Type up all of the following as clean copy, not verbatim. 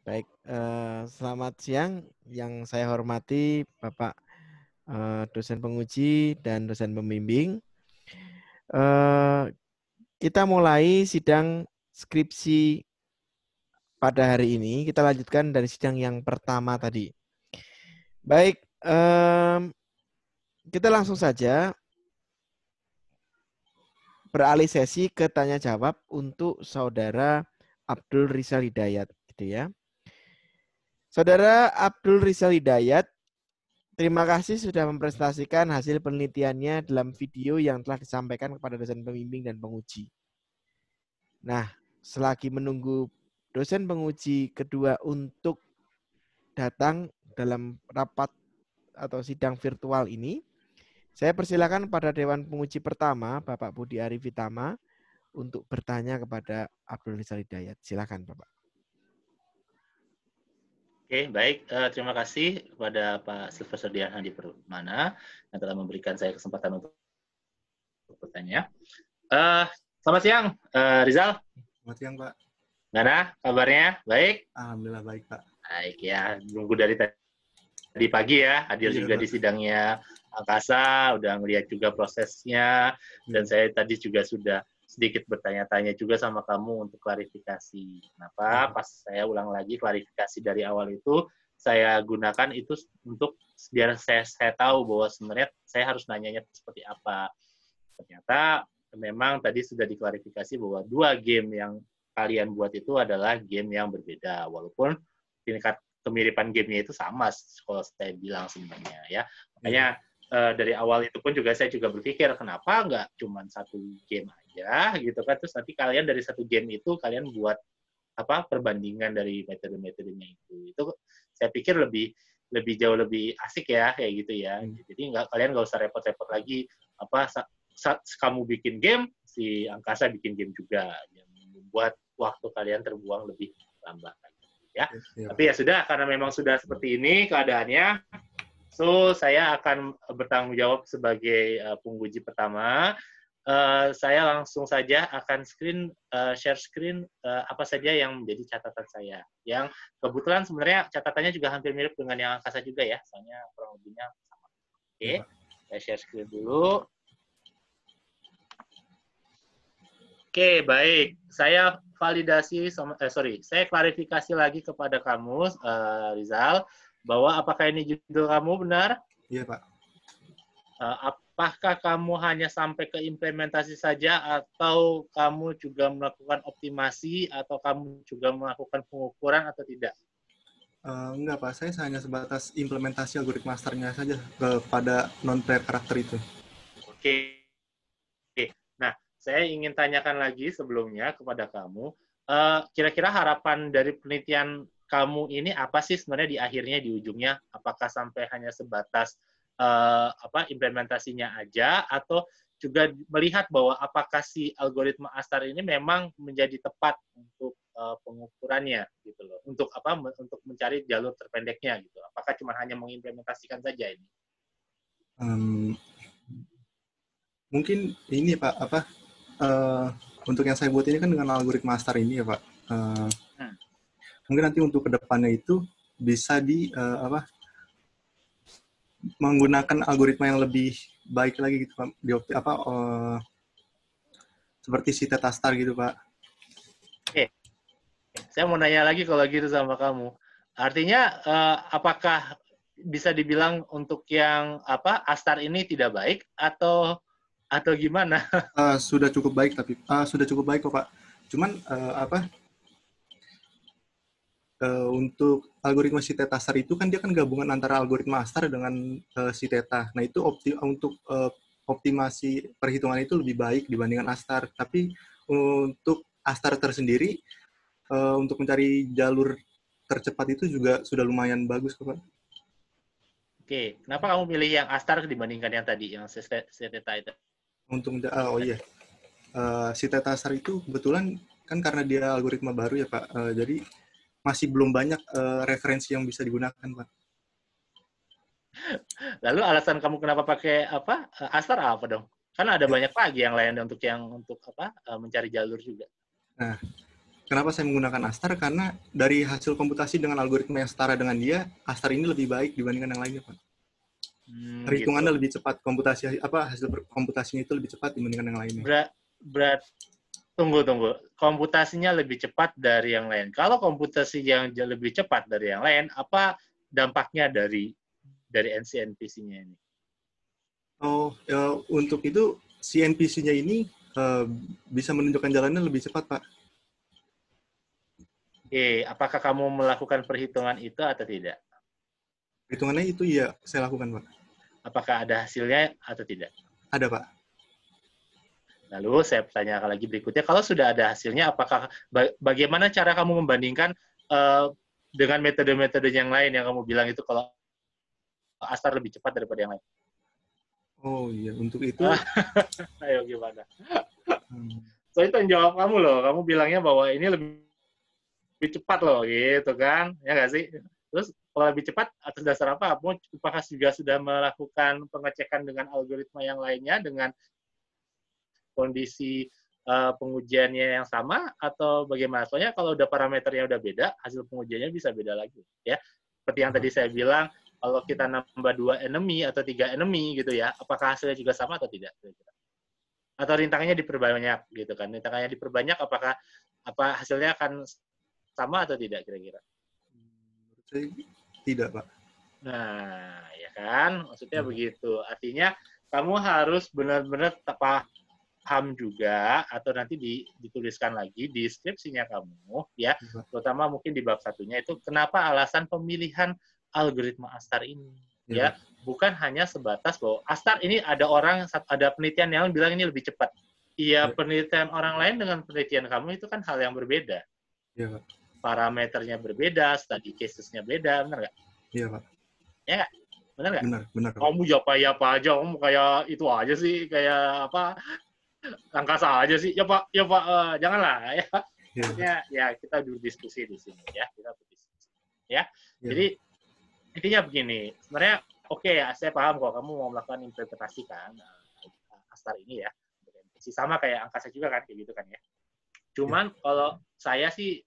Baik, selamat siang yang saya hormati Bapak dosen penguji dan dosen pembimbing. Eh, Kita mulai sidang skripsi pada hari ini. Kita lanjutkan dari sidang yang pertama tadi. Baik, kita langsung saja beralih sesi ke tanya jawab untuk saudara Abdul Rizal Hidayat, gitu ya. Saudara Abdul Rizal Hidayat, terima kasih sudah mempresentasikan hasil penelitiannya dalam video yang telah disampaikan kepada dosen pembimbing dan penguji. Nah, selagi menunggu dosen penguji kedua untuk datang dalam rapat atau sidang virtual ini, saya persilakan pada Dewan Penguji pertama, Bapak Budi Arifitama, untuk bertanya kepada Abdul Rizal Hidayat. Silakan, Bapak. Oke, baik. Terima kasih kepada Pak Silvester Dian Hadi Permana yang telah memberikan saya kesempatan untuk bertanya. Selamat siang, Rizal. Selamat siang, Pak. Gimana kabarnya? Baik? Alhamdulillah baik, Pak. Baik ya, nunggu dari tadi pagi ya, hadir juga Pak. di sidangnya Angkasa, udah ngeliat juga prosesnya, dan saya tadi juga sudah sedikit bertanya-tanya juga sama kamu untuk klarifikasi. Kenapa? Pas saya ulang lagi klarifikasi dari awal itu, saya gunakan itu untuk biar saya tahu bahwa sebenarnya saya harus nanyanya seperti apa. Ternyata memang tadi sudah diklarifikasi bahwa 2 game yang kalian buat itu adalah game yang berbeda, walaupun tingkat kemiripan gamenya itu sama kalau saya bilang sebenarnya ya. Makanya dari awal itu pun juga saya juga berpikir kenapa nggak cuma 1 game aja gitu kan, terus nanti kalian dari 1 game itu kalian buat apa perbandingan dari metode-metodenya itu saya pikir lebih jauh lebih asik ya kayak gitu ya. Jadi kalian nggak usah repot-repot lagi apa saat kamu bikin game, si Angkasa bikin game juga yang membuat waktu kalian terbuang lebih lambat ya. Tapi ya sudah, karena memang sudah seperti ini keadaannya, so saya akan bertanggung jawab sebagai penguji pertama. Saya langsung saja akan share screen apa saja yang menjadi catatan saya. Yang kebetulan sebenarnya catatannya juga hampir mirip dengan yang Angkasa juga ya, soalnya kurang lebihnya sama. Oke, saya share screen dulu. Oke, baik. Saya saya klarifikasi lagi kepada kamu, Rizal, bahwa apakah ini judul kamu benar? Iya, Pak. Apakah kamu hanya sampai ke implementasi saja, atau kamu juga melakukan optimasi, atau kamu juga melakukan pengukuran, atau tidak? Enggak, Pak. Saya hanya sebatas implementasi algoritma masternya saja kepada non-player karakter itu. Oke. Nah, saya ingin tanyakan lagi sebelumnya kepada kamu, kira-kira harapan dari penelitian kamu ini apa sih sebenarnya di akhirnya, di ujungnya? Apakah sampai hanya sebatas implementasinya aja, atau juga melihat bahwa apakah si algoritma ASTAR ini memang menjadi tepat untuk pengukurannya gitu loh, untuk mencari jalur terpendeknya gitu. Apakah cuma hanya mengimplementasikan saja ini? Mungkin ini, Pak, untuk yang saya buat ini kan dengan algoritma ASTAR ini ya, Pak. Mungkin nanti untuk kedepannya itu bisa menggunakan algoritma yang lebih baik lagi gitu, Pak. Seperti si Theta Star gitu, Pak. Oke. Saya mau nanya lagi kalau gitu sama kamu. Artinya apakah bisa dibilang untuk yang ASTAR ini tidak baik atau gimana? Sudah cukup baik kok, Pak. Cuman untuk algoritma si Theta Star itu kan dia kan gabungan antara algoritma ASTAR dengan si Theta. Nah, itu untuk optimasi perhitungan itu lebih baik dibandingkan ASTAR. Tapi untuk ASTAR tersendiri untuk mencari jalur tercepat itu juga sudah lumayan bagus kok, Pak. Oke, kenapa kamu pilih yang ASTAR dibandingkan yang tadi, yang si Theta itu? Si Theta Star itu kebetulan kan karena dia algoritma baru ya, Pak. Jadi masih belum banyak referensi yang bisa digunakan, Pak. Lalu alasan kamu kenapa pakai ASTAR apa dong? Karena ada banyak lagi yang lain untuk mencari jalur juga. Nah, Kenapa saya menggunakan Astar? Karena dari hasil komputasi dengan algoritma yang setara dengan dia, Astar ini lebih baik dibandingkan yang lainnya, Pak. Perhitungannya Gitu. lebih cepat, hasil komputasinya itu lebih cepat dibandingkan yang lainnya. Berat. Tunggu. Komputasinya lebih cepat dari yang lain. Kalau komputasi yang lebih cepat dari yang lain, apa dampaknya dari NCNPC-nya ini? Oh, ya, untuk itu si NPC-nya ini bisa menunjukkan jalannya lebih cepat, Pak. Oke, apakah kamu melakukan perhitungan itu atau tidak? Perhitungannya itu ya saya lakukan, Pak. Apakah ada hasilnya atau tidak? Ada, Pak. Lalu saya tanyakan lagi berikutnya, kalau sudah ada hasilnya, apakah bagaimana cara kamu membandingkan dengan metode-metode yang lain yang kamu bilang itu kalau Astar lebih cepat daripada yang lain? Oh iya, untuk itu. Ayo gimana? So itu yang jawab kamu loh. Kamu bilangnya bahwa ini lebih cepat loh, gitu kan? Ya nggak sih? Terus kalau lebih cepat atas dasar apa? Apakah juga sudah melakukan pengecekan dengan algoritma yang lainnya dengan kondisi pengujiannya yang sama atau bagaimana? Soalnya kalau udah parameternya udah beda, hasil pengujiannya bisa beda lagi, ya. Seperti yang tadi saya bilang, kalau kita nambah 2 enemy atau 3 enemy gitu ya, apakah hasilnya juga sama atau tidak? Atau rintangannya diperbanyak gitu kan? Rintangannya diperbanyak, apakah hasilnya akan sama atau tidak kira-kira? Menurut saya tidak, Pak. Nah, ya kan? Maksudnya begitu. Artinya kamu harus benar-benar paham juga atau nanti dituliskan lagi di skripsinya kamu ya, terutama mungkin di bab satunya itu kenapa alasan pemilihan algoritma Astar ini ya, bukan hanya sebatas bahwa Astar ini ada penelitian yang bilang ini lebih cepat. Iya, penelitian orang lain dengan penelitian kamu itu kan hal yang berbeda. Iya, Pak. Parameternya berbeda, study cases-nya beda, benar nggak? Iya, Pak. Ya nggak? Benar nggak? Benar. Kamu apa aja, kamu kayak itu aja sih, kayak apa? Angkasa aja sih, ya Pak, janganlah ya. Maksudnya ya kita berdiskusi di sini ya, kita berdiskusi ya. Jadi intinya begini, sebenarnya oke ya, saya paham kok kamu mau melakukan interpretasi kan Astar ini ya, sama kayak angkasa juga kan, kayak gitu kan ya. Cuman kalau saya sih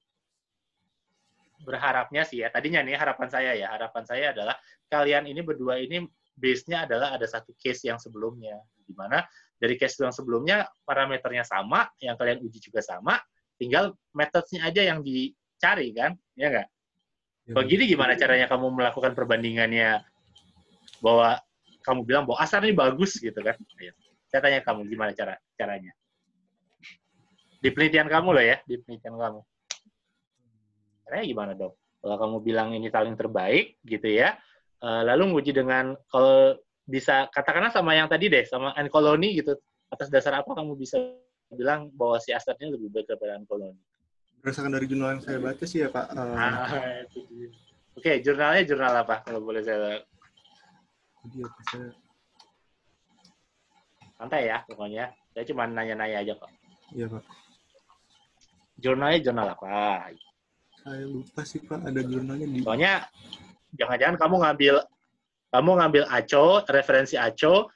berharapnya sih ya, tadinya nih harapan saya adalah kalian ini berdua ini base-nya adalah ada satu case yang sebelumnya, di mana dari case yang sebelumnya parameternya sama, yang kalian uji juga sama, tinggal metode-nya aja yang dicari kan, ya nggak? Begini gimana caranya kamu melakukan perbandingannya, bahwa kamu bilang bahwa Astar ini bagus gitu kan? Ayo. Saya tanya kamu gimana caranya? Di penelitian kamu loh ya, di penelitian kamu. Caranya gimana dong? Kalau kamu bilang ini paling terbaik gitu ya, lalu nguji dengan, kalau bisa katakanlah sama yang tadi deh, sama Ancoloni gitu, atas dasar apa kamu bisa bilang bahwa si Astar ini lebih baik daripada Ancoloni? Berdasarkan dari jurnal yang saya baca sih ya, Pak. Oke, jurnalnya jurnal apa kalau boleh saya? Santai ya pokoknya. Saya cuma nanya-nanya aja kok. Iya, Pak. Jurnalnya jurnal apa? Saya lupa sih, Pak, ada jurnalnya di. Soalnya jangan-jangan kamu ngambil ACO, referensi ACO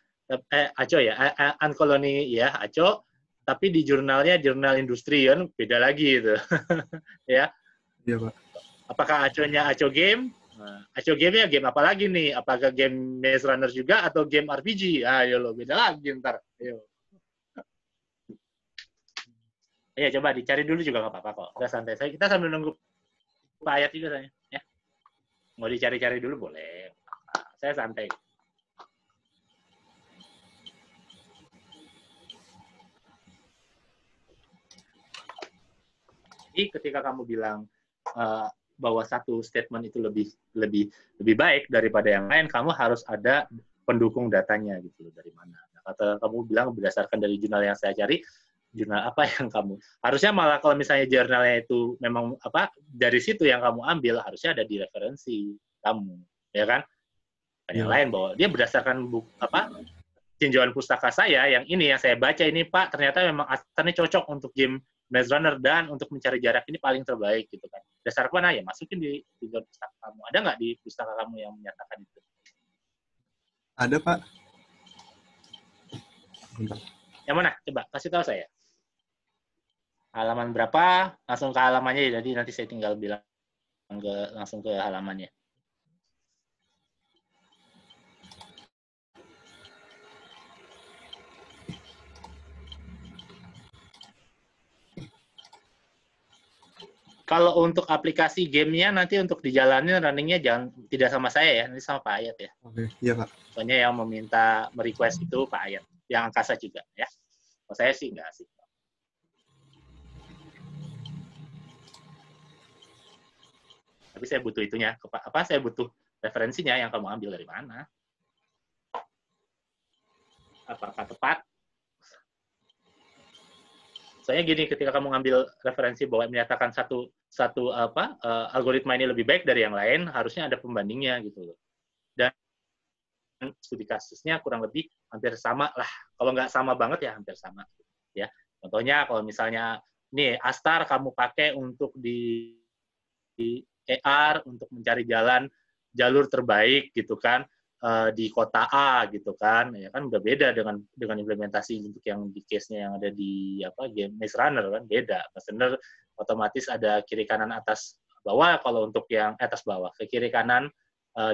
ya, Ancoloni ya, ACO, tapi di jurnalnya jurnal industri kan beda lagi gitu. Ya. Iya, Pak. Apakah ACO-nya ACO game? Nah, ACO game-nya game apa lagi nih? Apakah game Maze Runner juga atau game RPG? Ayo lo, beda lagi ntar. Ayo. Ya coba dicari dulu juga nggak apa-apa kok. Udah santai. Kita sambil nunggu Pak Ayat juga saya. Ya. Mau dicari-cari dulu boleh. Nah, saya santai. Jadi ketika kamu bilang bahwa satu statement itu lebih baik daripada yang lain, kamu harus ada pendukung datanya gitu dari mana. Nah, kata kamu bilang berdasarkan dari jurnal yang saya cari, jurnal apa yang kamu harusnya malah kalau misalnya jurnalnya itu memang apa dari situ yang kamu ambil, harusnya ada di referensi kamu, ya kan? Yang lain bahwa dia berdasarkan tinjauan pustaka saya yang ini yang saya baca ini Pak, ternyata memang Astarnya cocok untuk game Maze Runner dan untuk mencari jarak ini paling terbaik gitu kan. Dasar mana ya masukin di tinjauan pustaka kamu. Ada nggak di pustaka kamu yang menyatakan itu? Ada, Pak. Yang mana? Coba kasih tahu saya. Halaman berapa? Langsung ke halamannya, jadi nanti saya tinggal bilang langsung ke halamannya. Kalau untuk aplikasi gamenya nanti untuk dijalanin runningnya tidak sama saya ya, nanti sama Pak Ayat ya. Oke, iya Pak. Soalnya yang meminta merequest itu Pak Ayat, yang angkasa juga ya. Kalau saya sih enggak sih. Tapi saya butuh itunya, saya butuh referensinya yang kamu ambil dari mana? Apakah tepat? Soalnya gini, ketika kamu ngambil referensi bahwa menyatakan satu algoritma ini lebih baik dari yang lain, harusnya ada pembandingnya gitu loh. Dan studi kasusnya kurang lebih hampir sama lah. Kalau nggak sama banget ya hampir sama. Ya, contohnya kalau misalnya nih Astar kamu pakai untuk di AR untuk mencari jalur terbaik gitu kan. Di kota A gitu kan, ya kan udah beda dengan implementasi untuk yang di case-nya yang ada di game Maze Runner kan beda. Maze Runner otomatis ada kiri kanan atas bawah, kalau untuk yang atas bawah ke kiri kanan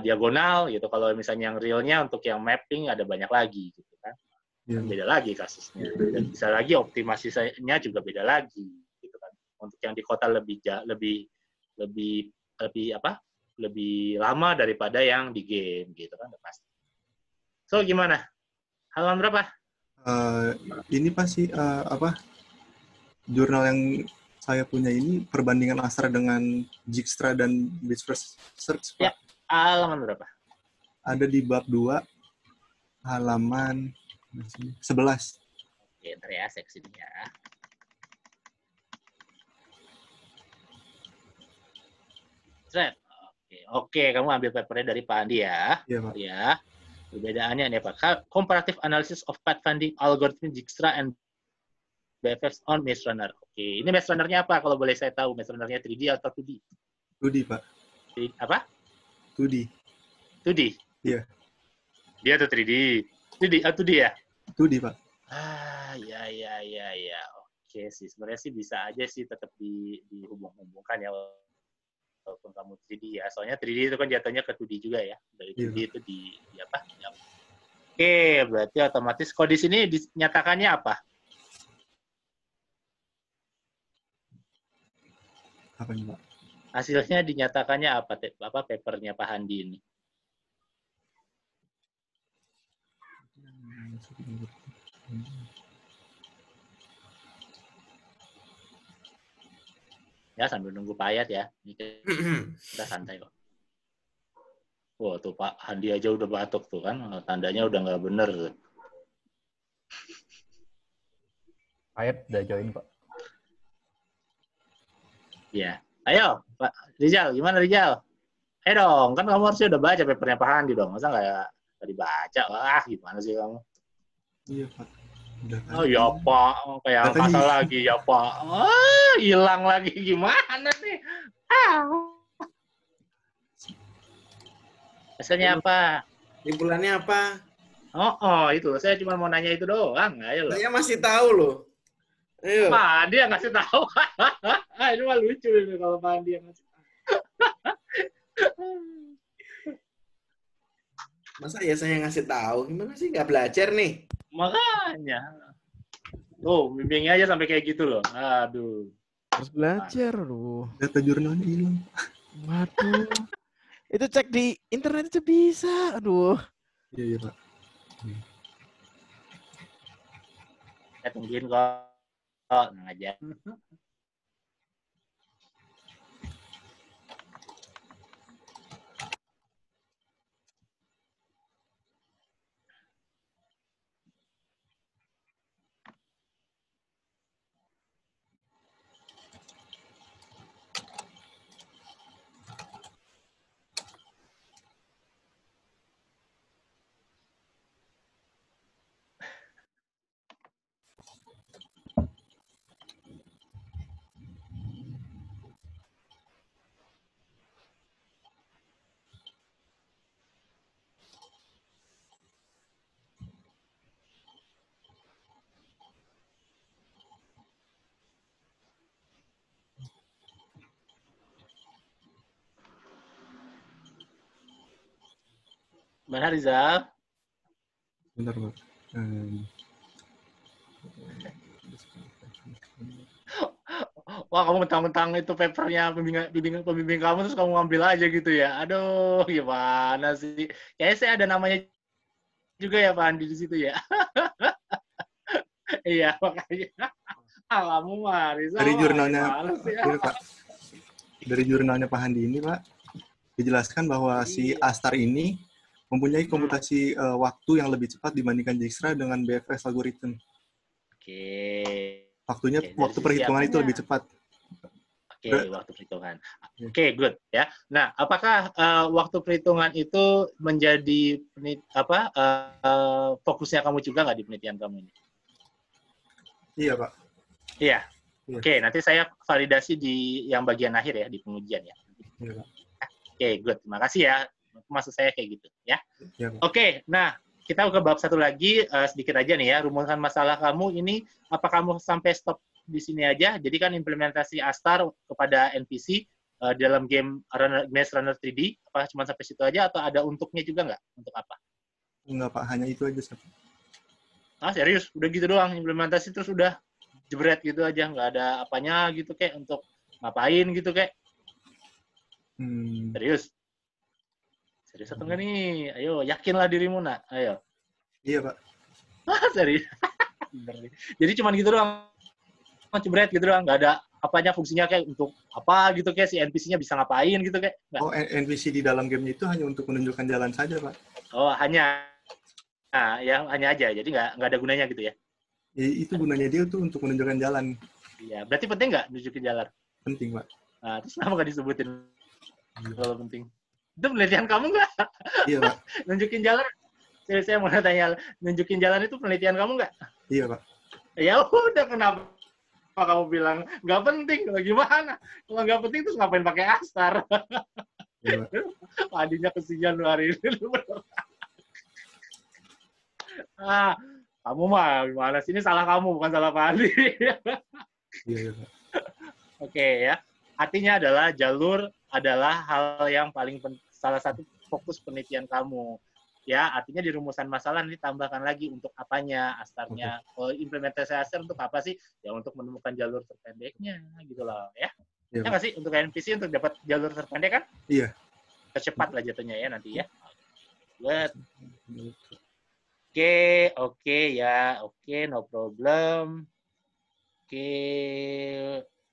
diagonal gitu. Kalau misalnya yang realnya untuk yang mapping ada banyak lagi gitu kan. Kan beda lagi kasusnya. Dan bisa lagi optimasinya juga beda lagi gitu kan. Untuk yang di kota lebih lama daripada yang di game gitu kan pasti. So gimana? Halaman berapa? Ini pasti jurnal yang saya punya ini perbandingan Astra dengan Dijkstra dan Bits First Search, Pak. Ya, halaman berapa? Ada di bab 2 halaman 11. Oke, ntar ya seksinya. Set. Oke, kamu ambil papernya dari Pak Andi ya. Iya, Pak. Ya. Perbedaannya nih Pak. Comparative Analysis of Pathfinding Algorithm Dijkstra and BFS on Maze Runner. Oke, ini Maze Runner-nya apa kalau boleh saya tahu? Maze Runner-nya 3D atau 2D? 2D, Pak. Apa? 2D. 2D? Iya. Dia tuh 3D. 2D ya? 2D, Pak. Ya. Oke sih, sebenarnya sih bisa aja sih tetap dihubung-hubungkan ya walaupun kamu 3D ya. Soalnya 3D itu kan jatuhnya ke 2D juga ya. Dari 2D itu di apa? Ya. Oke, berarti otomatis kalau di sini dinyatakannya apa? Apa nih, Pak? Hasilnya dinyatakannya apa papernya Pak Handi ini? Ya, sambil nunggu Pak Ayat ya. Ini kita santai kok. Wah, tuh Pak Handi aja udah batuk tuh kan. Tandanya udah nggak bener. Ayat udah join, Pak. Ya. Ayo, Pak Rizal. Gimana Rizal? Ayo dong. Kan kamu harusnya udah baca papernya Pak Handi dong. Masa nggak dibaca? Wah, gimana sih kamu? Iya, Pak. Udah kan. Oh ya Pak, kayak angkasa lagi ya Pak. Hilang lagi gimana nih? Hasilnya apa? Simpulannya apa? Itu. Saya cuma mau nanya itu doang. Ayo loh. Saya masih tahu loh. Ayo. Pak dia ngasih tahu. Ini mah lucu ini kalau Pak dia ngasih tahu. Masa ya saya ngasih tahu? Gimana sih nggak belajar nih? Makanya. Tuh, bimbingnya aja sampai kayak gitu loh. Aduh. Harus belajar loh. Data jurnalnya hilang. Waduh. Itu cek di internet aja bisa. Aduh. Iya, Pak. Saya tungguin kok. Tenang aja. Mana Rizal? Bentar, Pak. Wah, kamu mentang-mentang itu papernya pembimbing kamu terus kamu ambil aja gitu ya. Aduh, gimana sih? Kayaknya saya ada namanya juga ya Pak Andi di situ ya. Iya, makanya. Kamu mah, Rizal Dari mah jurnalnya, gimana sih? ini, Pak. Dari jurnalnya Pak Handi ini, Pak, dijelaskan bahwa si Iya. Astar ini mempunyai komputasi waktu yang lebih cepat dibandingkan Dijkstra dengan BFS algorithm. Oke. Waktu Dari waktu sisi perhitungan itu apanya? lebih cepat. Oke, waktu perhitungan. Oke, good ya. Nah, apakah waktu perhitungan itu menjadi fokusnya kamu juga nggak di penelitian kamu ini? Iya, Pak. Iya. Iya. Oke, nanti saya validasi di yang bagian akhir ya, di pengujian ya. Iya, Pak. Oke, good. Terima kasih ya. Maksud saya kayak gitu ya. Iya, Pak. Oke, nah kita ke bab satu lagi sedikit aja nih ya. Rumuskan masalah kamu ini, apa kamu sampai stop di sini aja? Jadi kan implementasi Astar kepada NPC dalam game Maze Runner 3D, apa cuma sampai situ aja atau ada untuknya juga nggak? Untuk apa? Enggak, Pak. Hanya itu aja, Pak. Ah, serius? Udah gitu doang implementasi terus udah jebret gitu aja, nggak ada apanya gitu kayak untuk ngapain gitu kayak? Serius? Serius atau enggak nih? Ayo, yakinlah dirimu, nak. Ayo. Iya, Pak. Serius. Jadi cuma gitu doang. Jebret gitu doang. Nggak ada apanya fungsinya kayak untuk apa gitu kayak si NPC-nya bisa ngapain gitu kayak. Nggak. Oh, NPC di dalam gamenya itu hanya untuk menunjukkan jalan saja, Pak. Oh, hanya. Nah, ya hanya aja. Jadi nggak ada gunanya gitu ya. Itu gunanya dia tuh untuk menunjukkan jalan. Iya. Berarti penting nggak nunjukin jalan? Penting, Pak. Nah, terus kenapa nggak disebutin kalau penting? Itu penelitian kamu nggak? Iya, Pak. Nunjukin jalan. Saya mau tanya, nunjukin jalan itu penelitian kamu nggak? Iya, Pak. Ya udah, kenapa kamu bilang nggak penting? Gimana? Kalau nggak penting terus ngapain pakai Astar? Iya, Pak. Adinya kesian lu hari ini. Kamu mah gimana sih? Ini salah kamu, bukan salah Pak Adi. Iya, Pak. Oke ya. Artinya adalah jalur adalah hal yang paling salah satu fokus penelitian kamu. Ya, artinya di rumusan masalah nanti tambahkan lagi untuk apanya Astarnya. Kalau implementasi Astar untuk apa sih? Ya untuk menemukan jalur terpendeknya gitu loh ya. Iya, Ya nggak sih untuk NPC untuk dapat jalur terpendek kan? Iya. Tercepat lah jatuhnya ya nanti ya. Good. Oke ya, oke, no problem. Oke,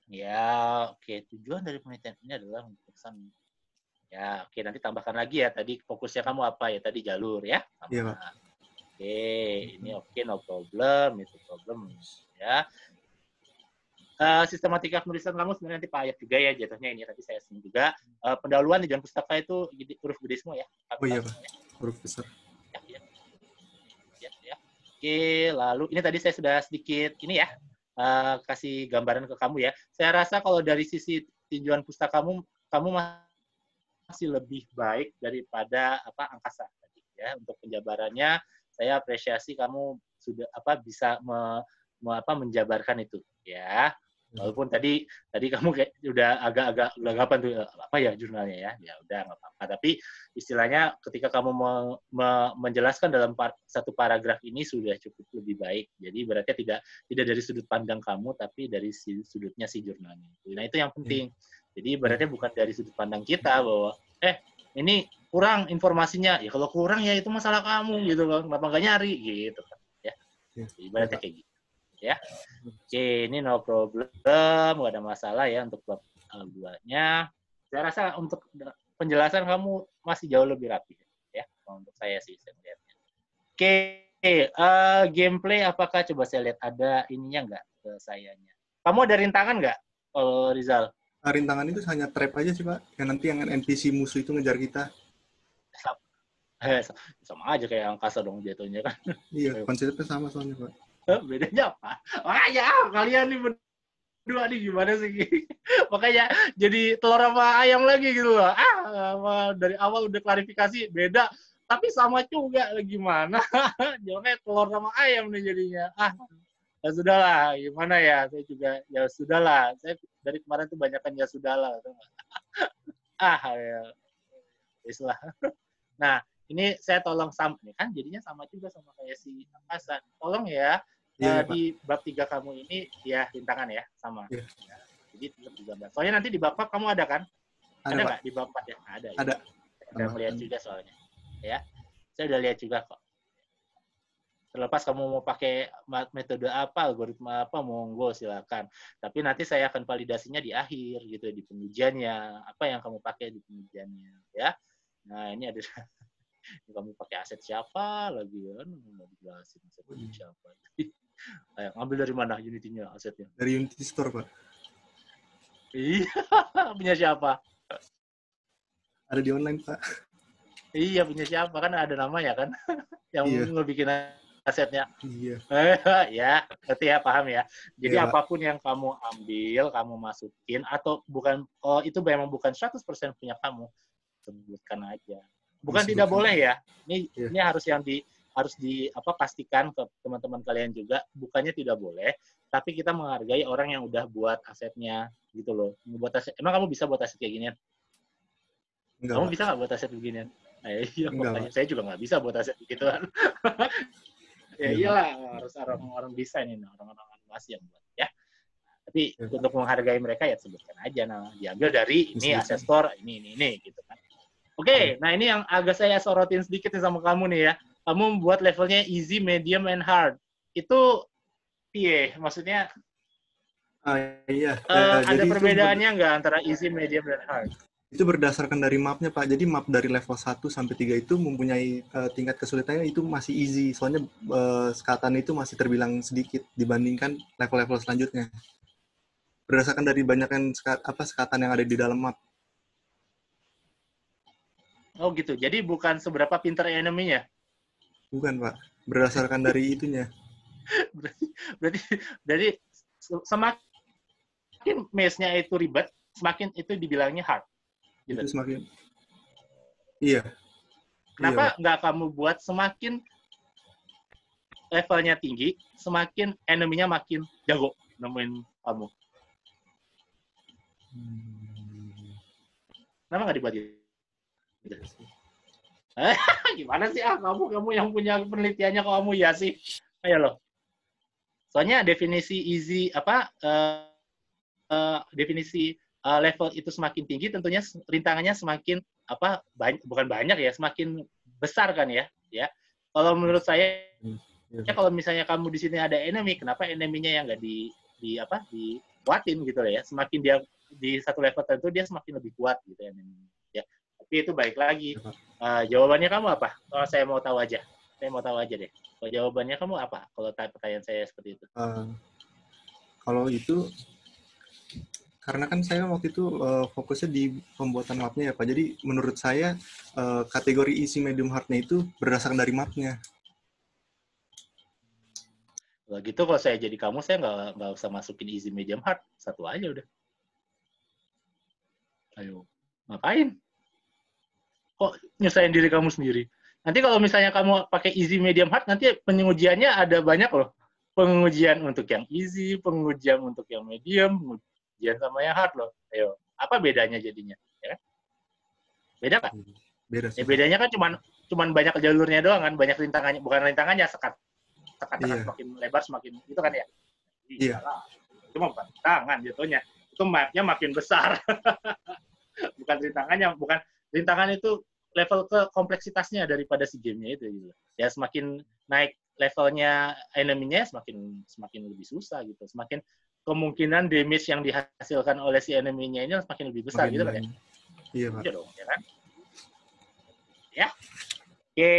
ya, oke. Tujuan dari penelitian ini adalah untuk pesan. Ya, oke, nanti tambahkan lagi ya. Tadi fokusnya kamu apa ya? Tadi jalur ya. Iya, Pak. Oke, ini oke, no problem. Itu problem ya. Sistematika penulisan kamu sebenarnya nanti Pak Ayat juga ya jatuhnya ini tadi saya singgung juga. Pendahuluan di Jalan Pustaka itu huruf gede semua ya. Oh iya, Pak. Huruf besar. Ya. Oke, lalu ini tadi saya sudah sedikit ini ya kasih gambaran ke kamu ya. Saya rasa kalau dari sisi tinjauan pustaka kamu masih lebih baik daripada angkasa tadi ya. Untuk penjabarannya saya apresiasi kamu sudah bisa menjabarkan itu ya. Walaupun tadi kamu kayak udah agak gelagapan tuh apa ya jurnalnya ya. Ya udah nggak apa-apa. Tapi istilahnya ketika kamu menjelaskan dalam satu paragraf ini sudah cukup lebih baik. Jadi berarti tidak dari sudut pandang kamu tapi dari sudutnya si jurnalnya. Nah, itu yang penting. Jadi berarti bukan dari sudut pandang kita bahwa ini kurang informasinya. Ya kalau kurang ya itu masalah kamu gitu loh. Kenapa nggak nyari gitu kan ya. Jadi berarti kayak gitu. Ya, oke, ini no problem, nggak ada masalah ya untuk bab 2-nya. Saya rasa untuk penjelasan kamu masih jauh lebih rapi ya, untuk saya sih saya melihatnya. Oke, gameplay apakah coba saya lihat ada ininya nggak ke sayanya? Kamu ada rintangan nggak, Rizal? Rintangan itu hanya trap aja sih, Pak. Yang nanti yang NPC musuh itu ngejar kita. Sama aja kayak angkasa dong jatuhnya kan. Iya, konsepnya sama soalnya, Pak. Bedanya apa? Makanya kalian nih berdua nih gimana sih? Makanya jadi telur sama ayam lagi gitu loh. Dari awal udah klarifikasi beda, tapi sama juga gimana? Jangan telur sama ayam nih jadinya. Ya sudahlah, gimana ya? Saya juga ya sudahlah. Saya dari kemarin tuh banyakan ya sudahlah. Ya. Islah. Nah, ini saya tolong nih kan jadinya sama juga sama kayak si Angkasa. Tolong ya Iya, Pak. di bab 3 kamu ini ya rintangan ya sama. Iya. Ya, jadi tetap digambar. Soalnya nanti di bab 4 kamu ada kan? Ada, Ada Pak. nggak di bab 4 ya? Ada. Ada. Ya. Udah melihat juga soalnya. Ya. Saya udah lihat juga kok. Terlepas kamu mau pakai metode apa, algoritma apa, monggo silakan. Tapi nanti saya akan validasinya di akhir gitu, di pengujiannya. Apa yang kamu pakai di pengujiannya, ya. Nah, ini ada kamu pakai aset siapa lagi kan? Mau dijelasin aset siapa. Ayo, ngambil dari mana Unity-nya asetnya? Dari Unity Store, Pak. Iya, punya siapa? Ada di online, Pak. Iya, punya siapa? Kan ada namanya kan? Yang Iya. ngebikin asetnya. Iya. Ya, ngerti ya, paham ya. Jadi Iya, Pak. apapun yang kamu ambil, kamu masukin, atau bukan, itu memang bukan 100% punya kamu, sebutkan aja. Bukan Disebutkan. tidak boleh ya. Iya. Ini harus pastikan ke teman-teman kalian juga, bukannya tidak boleh, tapi kita menghargai orang yang udah buat asetnya gitu loh. Emang kamu bisa buat aset kayak ginian? Enggak, Kamu Pak. bisa nggak buat aset beginian? Iya, Enggak, makanya saya juga nggak bisa buat aset begituan. Ya Iya, iyalah, harus orang desain ini, orang-orang animasi yang buat ya. Tapi Iya, untuk menghargai mereka ya sebutkan aja, nah diambil dari ini Disebutkan. aset store, ini gitu kan. Oke, nah ini yang agak saya sorotin sedikit nih sama kamu nih ya. Kamu membuat levelnya easy, medium, and hard. Itu maksudnya Iya. ada Jadi perbedaannya nggak antara easy, medium, dan hard? itu berdasarkan dari mapnya, Pak. Jadi map dari level 1 sampai 3 itu mempunyai tingkat kesulitannya itu masih easy. Soalnya sekatan itu masih terbilang sedikit dibandingkan level-level selanjutnya. Berdasarkan dari banyakkan sekatan yang ada di dalam map. Oh gitu, jadi bukan seberapa pintar enemy-nya. Bukan, Pak. Berdasarkan dari itunya. Berarti semakin maze-nya itu ribet, semakin itu dibilangnya hard. Gitu. Itu semakin. Iya. Kenapa Iya, nggak kamu buat semakin levelnya tinggi, semakin enemy-nya makin jago nemuin kamu? Kenapa nggak dibuat gitu? Gimana sih kamu yang punya penelitiannya kamu ya sih? Ayo loh. Soalnya definisi easy definisi level itu semakin tinggi, tentunya rintangannya semakin bukan banyak ya, semakin besar kan ya. Kalau menurut saya, kalau misalnya kamu di sini ada enemy, kenapa enemy-nya yang nggak dikuatin gitu ya? Semakin dia di satu level tertentu dia semakin lebih kuat gitu enemy. Ya. Tapi itu baik lagi. Jawabannya kamu apa? Kalau saya mau tahu aja. Saya mau tahu aja deh. Kalau jawabannya kamu apa? Kalau pertanyaan saya seperti itu. Kalau itu karena kan saya waktu itu fokusnya di pembuatan mapnya ya, Pak. Jadi menurut saya kategori easy, medium, hard-nya itu berdasarkan dari mapnya. Kalau gitu kalau saya jadi kamu, saya nggak usah masukin easy, medium, hard. Satu aja udah. Ayo, ngapain? Kok nyusahin diri kamu sendiri? Nanti kalau misalnya kamu pakai easy, medium, hard, nanti pengujiannya ada banyak loh. Pengujian untuk yang easy, pengujian untuk yang medium, pengujian sama yang hard loh. Ayo, apa bedanya jadinya? Ya? Beda kan? Beda sih. Bedanya kan cuman banyak jalurnya doang kan, banyak rintangannya, bukan rintangannya, sekat Iya. semakin lebar semakin itu kan ya. Iya. Cuma bukan rintangan jatuhnya. Itu mapnya makin besar. Bukan rintangan itu level ke kompleksitasnya daripada si gamenya itu gitu. Ya semakin naik levelnya enemy-nya semakin lebih susah gitu. Semakin kemungkinan damage yang dihasilkan oleh si enemy-nya ini semakin lebih besar gitu kan ya. Iya, Pak. Iya dong, ya kan? Ya. Oke,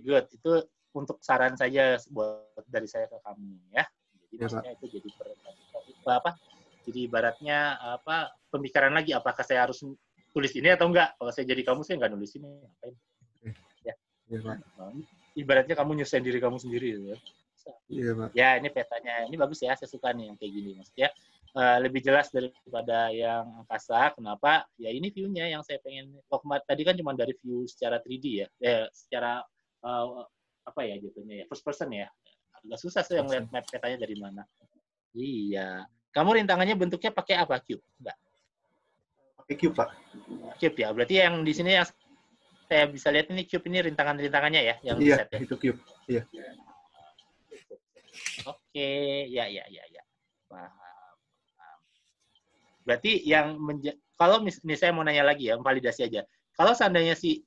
good. Itu untuk saran saja buat dari saya ke kamu ya. Jadi maksudnya itu jadi jadi ibaratnya pembicaraan lagi, apakah saya harus tulis ini atau enggak? Kalau saya jadi kamu, saya nggak nulis ini. Ngapain? Ya. Iya, Pak. Ibaratnya kamu nyusahin diri kamu sendiri gitu ya. Iya, Pak. Ya, ini petanya. Ini bagus ya, saya suka nih yang kayak gini. Maksudnya lebih jelas daripada yang angkasa. Kenapa? Ya ini view-nya yang saya pengen. Tadi kan cuma dari view secara 3D ya. Secara jatuhnya ya, first person ya. Agak susah sih yang lihat map petanya dari mana. Iya. Kamu rintangannya bentuknya pakai apa? Cube? Enggak. Pakai cube, Pak. Cube ya. Berarti yang di sini yang saya bisa lihat ini cube ini rintangan-rintangannya ya yang di Iya, set ya. itu cube. Iya. Oke, ya. Paham. Berarti yang kalau misalnya saya mau nanya lagi ya, validasi aja. Kalau seandainya si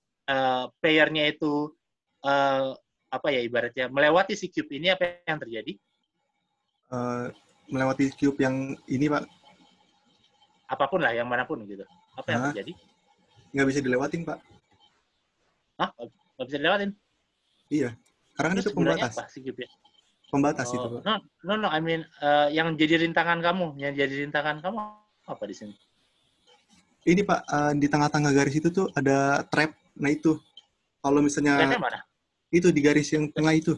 playernya itu apa ya ibaratnya melewati si cube ini, apa yang terjadi? Melewati cube yang ini, Pak. Apapun lah, yang manapun gitu. Apa yang Hah? terjadi? Nggak bisa dilewatin, Pak. Hah? Nggak bisa dilewatin? Iya. Karena kan Terus itu gunanya pembatas. apa si cube-nya? Pembatas itu, Oh, Pak. no, I mean, yang jadi rintangan kamu apa di sini? Ini, Pak, di tengah-tengah garis itu tuh ada trap. Nah, itu. Kalau misalnya Trapnya mana? itu di garis yang tengah itu.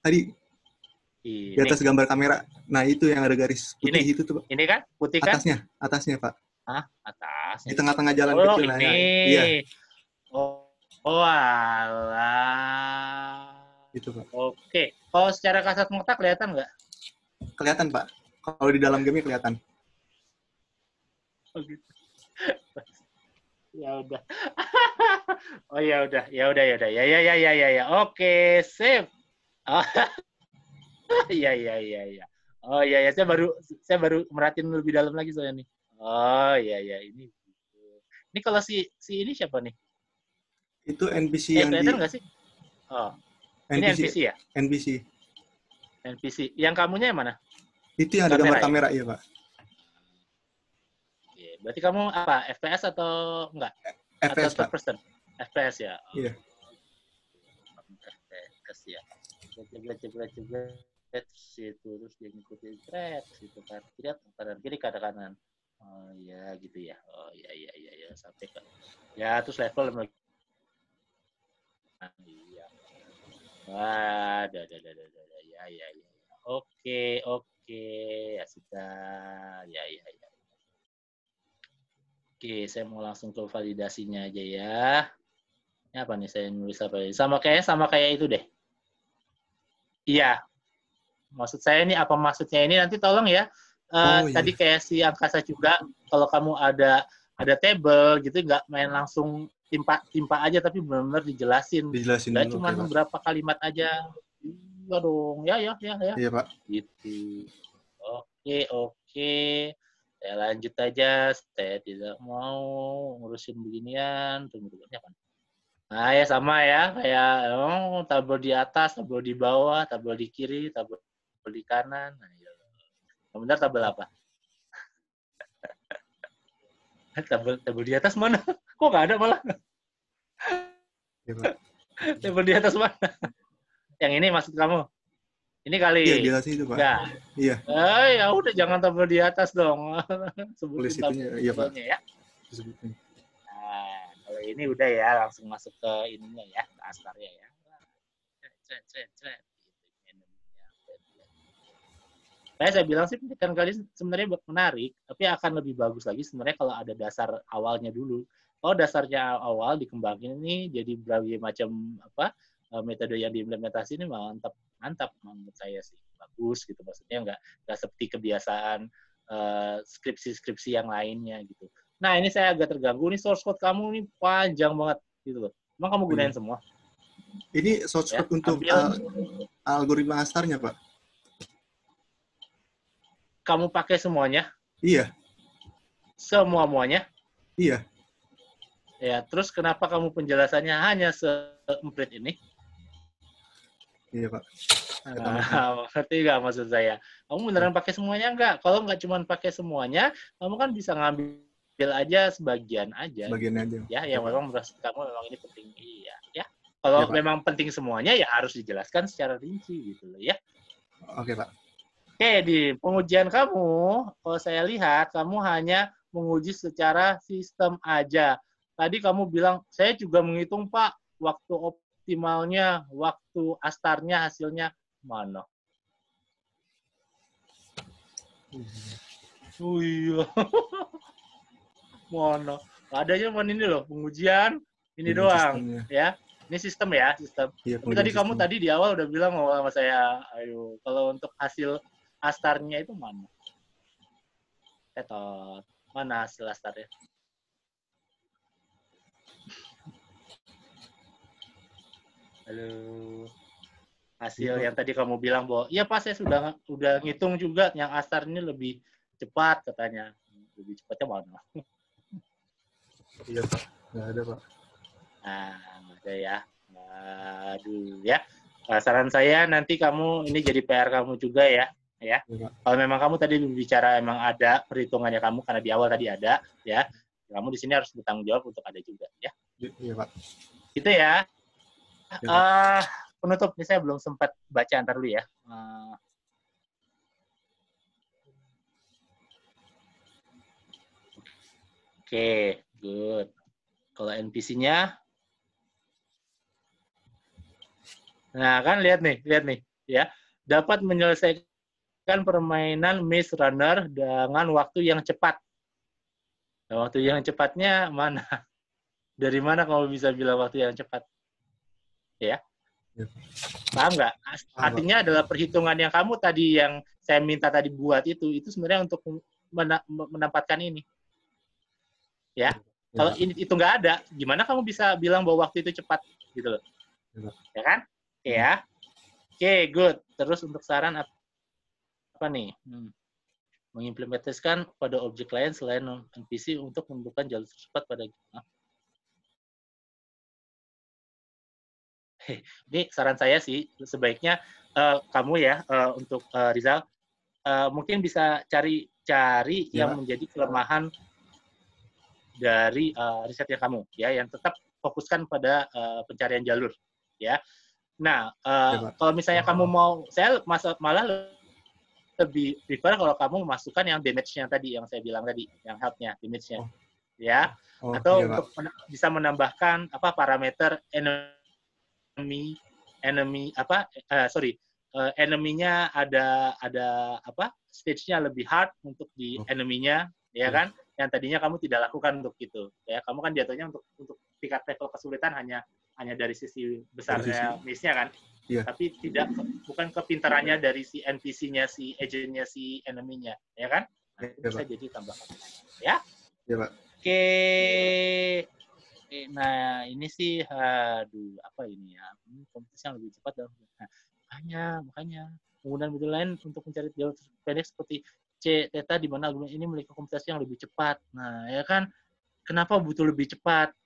Tadi di Ini, atas gambar kamera. Nah, itu yang ada garis putih ini, itu tuh, Pak. ini kan putih kan? Atasnya, Pak. Hah? Atas. Di tengah-tengah jalan Oh, kecil. ini. Nah, iya, Oh, alah. itu, Pak. Oke. Kalau secara kasat mata kelihatan nggak? Kelihatan, Pak. Kalau di dalam game kelihatan. Oh, gitu. Ya udah. Oh ya udah. Ya. Oke, sip. Oh, iya. Oh iya, saya baru merhatiin lebih dalam lagi soalnya nih. Oh iya ini. Ini kalau si ini siapa nih? Itu NPC yang di Kelihatan nggak sih? Oh, ini NPC ya? NPC. NPC. Yang kamunya yang mana? Itu yang ada gambar kamera, iya, Pak. Oke, berarti kamu apa? FPS atau enggak? FPS, atau third Pak. person? FPS ya? Oh. Iya. FPS ya. Cepet. Situ terus dia ngikutin track situ kan. Kanan kiri kanan. Oh iya gitu ya. Oh iya sampai ke. Ya terus level lagi. Iya. Wah, ada. Ya. Oke. Ya sudah. Ya. Oke, saya mau langsung ke validasinya aja ya. Ini apa nih saya nulis apa? Sama kayak itu deh. Iya. Maksud saya ini apa maksudnya ini nanti tolong ya. Tadi kayak si Angkasa juga kalau kamu ada table gitu nggak main langsung timpa aja tapi benar-benar dijelasin. Nggak Dulu, cuma beberapa kalimat aja. Iya dong. Ya. Iya, Pak. Gitu. Oke. Saya lanjut aja. Saya tidak mau ngurusin beginian. Tunggu apa? Nah ya sama ya. Kayak tabel di atas, tabel di bawah, tabel di kiri, tabel di kanan. Nah, ya. Sebentar tabel apa? tabel di atas mana? Kok nggak ada malah? Iya, Pak. Tabel di atas mana? Yang ini maksud kamu? Ini kali. Iya, jelas itu, Pak. Enggak. Iya. Ya udah jangan tabel di atas dong. Sebutin tabelnya, iya, Pak. Ya. Sebutin. Nah, kalau ini udah ya langsung masuk ke ininya ya, ke astarnya ya. Saya bilang sih pendidikan kali sebenarnya menarik, tapi akan lebih bagus lagi sebenarnya kalau ada dasar awalnya dulu. Kalau dasarnya awal dikembangin ini jadi berbagai macam metode yang diimplementasi ini mantap menurut saya sih bagus gitu, maksudnya nggak seperti kebiasaan skripsi yang lainnya gitu. Nah ini saya agak terganggu nih, source code kamu ini panjang banget gitu loh. Emang kamu gunain semua? Ini source code untuk algoritma astarnya, Pak. Kamu pakai semuanya? Iya. Semuanya? Iya. Ya, terus kenapa kamu penjelasannya hanya seemprit ini? Iya, Pak. Ngerti nggak maksud saya? Kamu beneran pakai semuanya nggak? Kalau nggak cuma pakai semuanya, kamu kan bisa ngambil aja sebagian aja. Sebagian aja. Ya, yang memang menurut kamu memang ini penting. Iya, ya. Kalau memang penting semuanya, ya harus dijelaskan secara rinci gitu loh ya. Oke, Pak. Oke, di pengujian kamu, kalau saya lihat, kamu hanya menguji secara sistem aja. Tadi kamu bilang, saya juga menghitung, Pak, waktu optimalnya, waktu astarnya, hasilnya mana? Oh iya. Mana? Ada aja ini loh, pengujian, ini doang. Sistemnya. Ya. Ini sistem ya, sistem. Iya, tapi tadi kamu tadi di awal udah bilang sama saya, ayo, kalau untuk hasil astarnya itu mana? Tetot. Mana hasil astarnya? Halo. Hasil yang tadi kamu bilang bahwa, iya Pak, saya udah ngitung juga yang Astar ini lebih cepat katanya. Lebih cepatnya mana? Iya Pak, nggak ada Pak. Nah, nggak ada ya. Aduh ya. Saran saya nanti kamu ini jadi PR kamu juga ya. Ya. Iya, Pak. Kalau memang kamu tadi berbicara emang ada perhitungannya kamu karena di awal tadi ada ya. Kamu di sini harus bertanggung jawab untuk ada juga ya. Iya Pak. Gitu ya. Iya, Pak. Penutup ini saya belum sempat baca, antar dulu ya. Oke, good. Kalau NPC-nya, nah kan lihat nih, ya, dapat menyelesaikan permainan Maze Runner dengan waktu yang cepat. Nah, waktu yang cepatnya mana? Dari mana kamu bisa bilang waktu yang cepat? Ya. Ya. Paham nggak? Artinya adalah perhitungan yang kamu tadi yang saya minta tadi buat itu sebenarnya untuk menempatkan ini. Ya. Kalau ini itu nggak ada, gimana kamu bisa bilang bahwa waktu itu cepat gitu loh? Ya kan? Ya. Oke, good. Terus untuk saran apa nih? Mengimplementasikan pada objek lain selain NPC untuk membuka jalur cepat pada ini saran saya sih, sebaiknya kamu ya untuk Rizal mungkin bisa cari yang menjadi kelemahan dari risetnya kamu, ya, yang tetap fokuskan pada pencarian jalur, ya. Nah, kalau misalnya kamu mau, saya malah lebih prefer kalau kamu memasukkan yang damage-nya tadi, yang saya bilang tadi, yang health-nya, damage-nya, ya, atau untuk bisa menambahkan parameter enemy-nya ada stage-nya lebih hard untuk di enemy-nya, ya kan? Yang tadinya kamu tidak lakukan untuk itu, ya. Kamu kan jatuhnya untuk tingkat level kesulitan hanya dari sisi besarnya miss-nya kan? Yeah. Tapi bukan kepintarannya dari si NPC-nya, si agent-nya, si enemy-nya, ya kan? Nah, itu bisa jadi tambahkan, ya? Iya, Pak. Oke. Nah, ini sih, apa ini ya? Kompetisi yang lebih cepat dan makanya penggunaan metode lain untuk mencari jalur pendek seperti C, theta, di mana argumen ini memiliki komputasi yang lebih cepat. Nah, ya kan, kenapa butuh lebih cepat?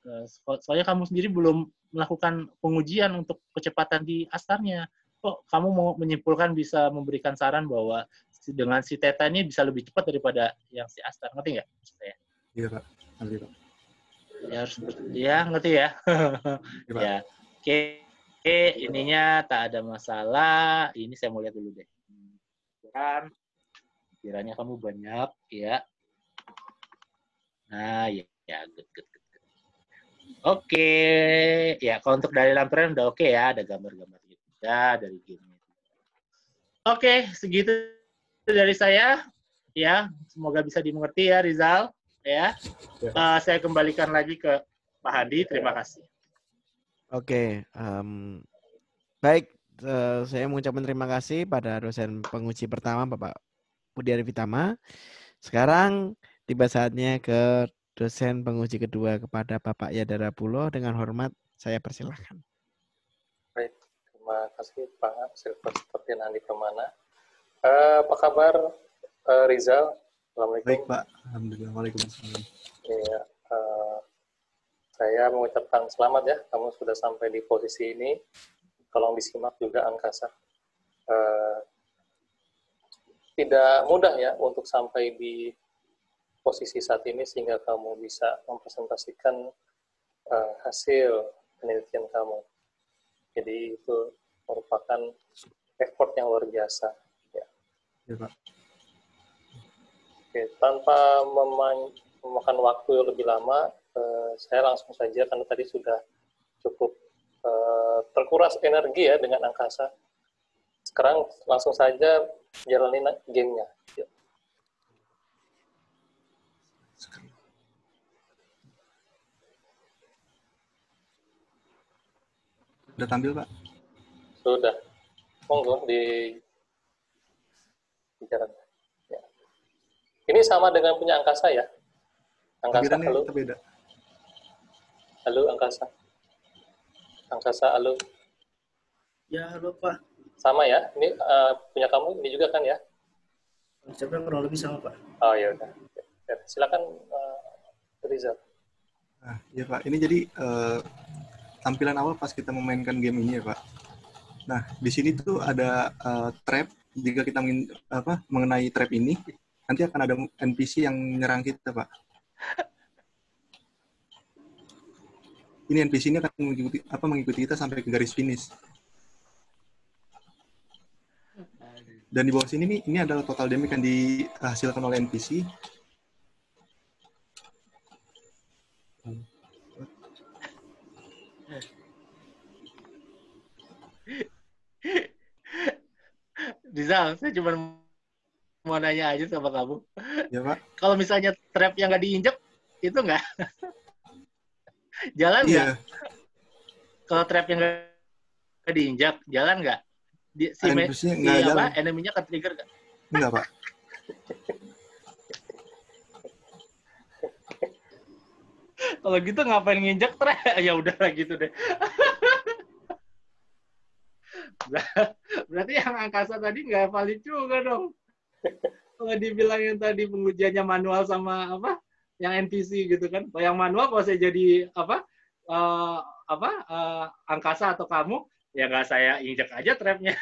Soalnya kamu sendiri belum melakukan pengujian untuk kecepatan di Astarnya. Kok kamu mau menyimpulkan bisa memberikan saran bahwa dengan si theta ini bisa lebih cepat daripada yang si Astar? Ngerti nggak? Iya, Pak. Ngerti, Pak. Ya harus ngerti ya. Ya. Oke, ininya tak ada masalah. Ini saya mau lihat dulu deh. Kan kiranya kamu banyak ya. Nah, ya good. Oke. Ya, kalau untuk dari lampiran udah oke ya, ada gambar-gambar juga dari game. Oke, segitu dari saya. Ya, semoga bisa dimengerti ya, Rizal. Ya, saya kembalikan lagi ke Pak Hadi. Terima kasih. Oke, baik. Saya mengucapkan terima kasih pada dosen penguji pertama, Bapak Budiari Vitama. Sekarang tiba saatnya ke dosen penguji kedua kepada Bapak Yadara Pulo. Dengan hormat, saya persilahkan. Baik, terima kasih Pak Silverstein Andi Permana. Apa kabar Rizal? Assalamualaikum. Baik Pak, alhamdulillah. Waalaikumsalam. Iya, saya mengucapkan selamat ya, kamu sudah sampai di posisi ini. Tolong disimak juga angkasa. Tidak mudah ya untuk sampai di posisi saat ini sehingga kamu bisa mempresentasikan hasil penelitian kamu. Jadi itu merupakan effort yang luar biasa. Ya. Ya, Pak. Oke, tanpa memakan waktu lebih lama, saya langsung saja karena tadi sudah cukup terkuras energi ya dengan angkasa. Sekarang langsung saja jalanin gamenya. Yuk. Sudah tampil Pak? Sudah. Monggo di jalan. Ya. Ini sama dengan punya angkasa ya? Angkasa, halo? Beda. Halo, angkasa. Angkasa, halo. Ya, halo Pak. Sama ya? Ini punya kamu ini juga kan ya? Konsepnya kurang lebih sama Pak. Oh ya udah. Silakan Rizal. Nah, ya Pak, ini jadi tampilan awal pas kita memainkan game ini ya Pak. Nah, di sini tuh ada trap. Jika kita mengenai trap ini, nanti akan ada NPC yang menyerang kita Pak. Ini NPC ini akan mengikuti kita sampai ke garis finish. Dan di bawah sini nih, ini adalah total damage yang dihasilkan oleh NPC. Rizal, saya cuma mau nanya aja sama kamu. Ya Pak. Kalau misalnya trap yang nggak diinjek, itu nggak? Jalan nggak? Iya. Kalau trap yang nggak diinjak, jalan nggak? Enemy-nya ke-trigger nggak? Enggak, Pak. Kalau gitu ngapain nginjek trap? Ya udahlah gitu deh. Berarti yang angkasa tadi nggak valid juga dong. Kalau dibilangin tadi pengujiannya manual sama apa? Yang NPC gitu kan. Kalau yang manual kalau saya jadi angkasa atau kamu, ya nggak saya injek aja trapnya.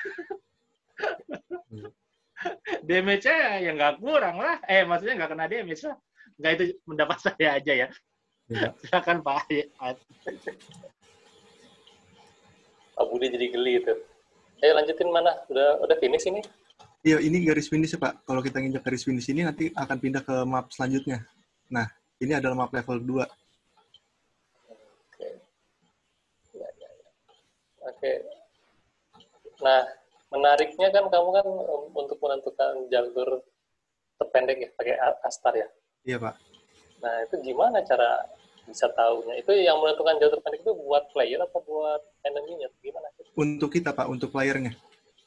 Damage-nya ya nggak kurang lah. Maksudnya nggak kena damage lah. Nggak, itu pendapat saya aja ya. Silakan Pak. Pak Budi jadi geli itu. Ayo lanjutin mana? Udah finish ini? Iya, ini garis finish ya Pak. Kalau kita nginjak garis finish ini nanti akan pindah ke map selanjutnya. Nah, ini adalah map level 2. Oke. Nah, menariknya kan kamu kan untuk menentukan jalur terpendek ya, pakai Astar ya? Iya Pak. Nah, itu gimana cara bisa tahunya? Itu yang menentukan jalur terpendek itu buat player atau buat enemy-nya? Gimana? Untuk kita Pak, untuk playernya.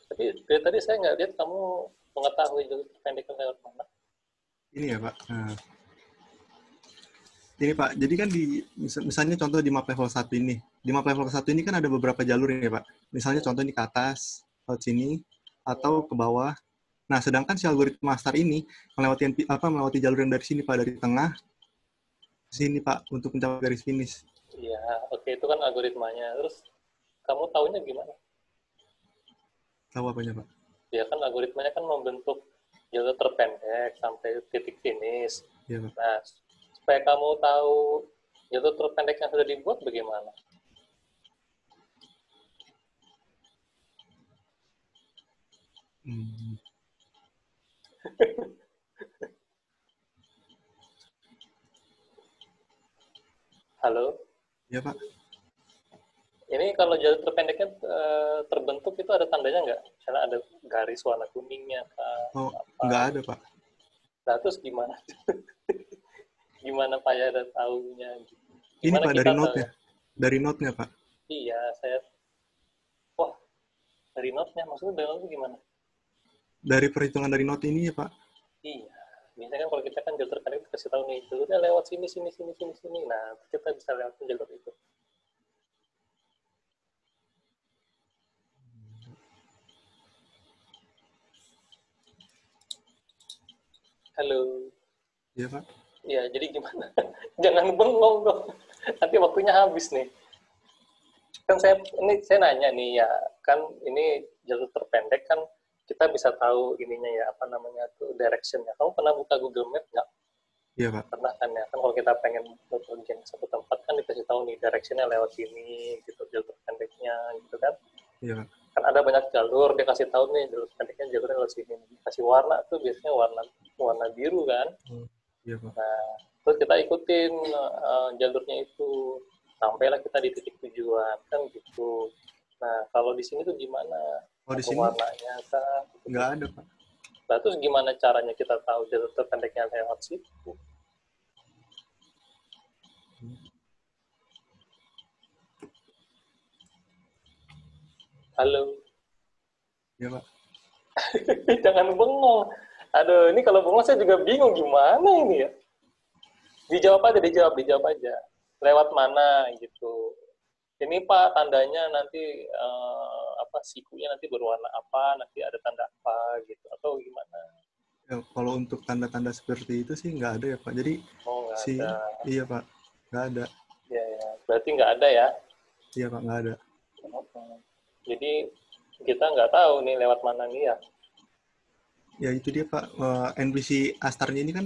Tapi dari tadi saya nggak lihat kamu mengetahui jalur terpendek lewat mana. Ini ya Pak. Nah. Ini Pak, jadi kan misalnya contoh di map level 1 ini. Di map level 1 ini kan ada beberapa jalur ya Pak. Misalnya contoh ini ke atas, lewat sini, atau ke bawah. Nah, sedangkan si algoritma Astar ini melewati jalur yang dari sini Pak, dari tengah sini Pak, untuk mencapai garis finish. Iya, oke, itu kan algoritmanya. Terus kamu tahunya gimana? Tahu apanya Pak? Ya kan algoritmanya kan membentuk jalur terpendek sampai titik finish. Iya Pak. Nah, supaya kamu tahu jalur terpendek yang sudah dibuat bagaimana? Halo? Ya Pak. Ini kalau jalur terpendeknya terbentuk itu ada tandanya nggak? Misalnya ada garis warna kuningnya? Oh, nggak ada Pak. Nah, terus gimana? Gimana Pak ya ada tahunya? Ini Pak dari note-nya. Dari note-nya Pak. Iya, saya... Wah, dari note-nya? Maksudnya dari note gimana? Dari perhitungan dari note ini ya Pak. Iya. Biasanya kan kalau kita kan jalur terpendek kasih tahu nih, jalurnya lewat sini. Nah, kita bisa lewatin jalur itu. Halo. Iya Pak. Iya, jadi gimana? Jangan bengong dong. Nanti waktunya habis nih. Kan saya nanya nih ya, kan ini jalur terpendek kan kita bisa tahu ininya ya, apa namanya tuh, direction-nya. Kamu pernah buka Google Map nggak? Iya Pak. Pernah kan ya, kan kalau kita pengen pergi ke satu tempat kan dikasih tahu nih direction-nya lewat sini, gitu, jalur terpendeknya, gitu kan. Iya Pak. Kan ada banyak jalur, dia kasih tahu nih jalur pendeknya jalurnya lewat sini. Kasih warna tuh biasanya warna biru kan. Iya Pak. Nah, terus kita ikutin jalurnya itu sampailah kita di titik tujuan kan gitu. Nah, kalau di sini tuh gimana? Oh, di sini warnanya kan? Nggak ada Pak. Nah, terus gimana caranya kita tahu jalur terpendeknya lewat situ? Halo. Iya Pak. Jangan bengong. Aduh, ini kalau bengong saya juga bingung gimana ini ya. Dijawab aja. Lewat mana gitu. Ini Pak, tandanya nanti sikunya nanti berwarna apa, nanti ada tanda apa gitu, atau gimana? Ya, kalau untuk tanda-tanda seperti itu sih nggak ada ya Pak. Jadi Nggak ada. iya Pak, nggak ada. Ya, berarti nggak ada ya? Iya Pak, nggak ada. Jadi kita nggak tahu nih lewat mana nih ya. Ya itu dia Pak, NPC Astarnya ini kan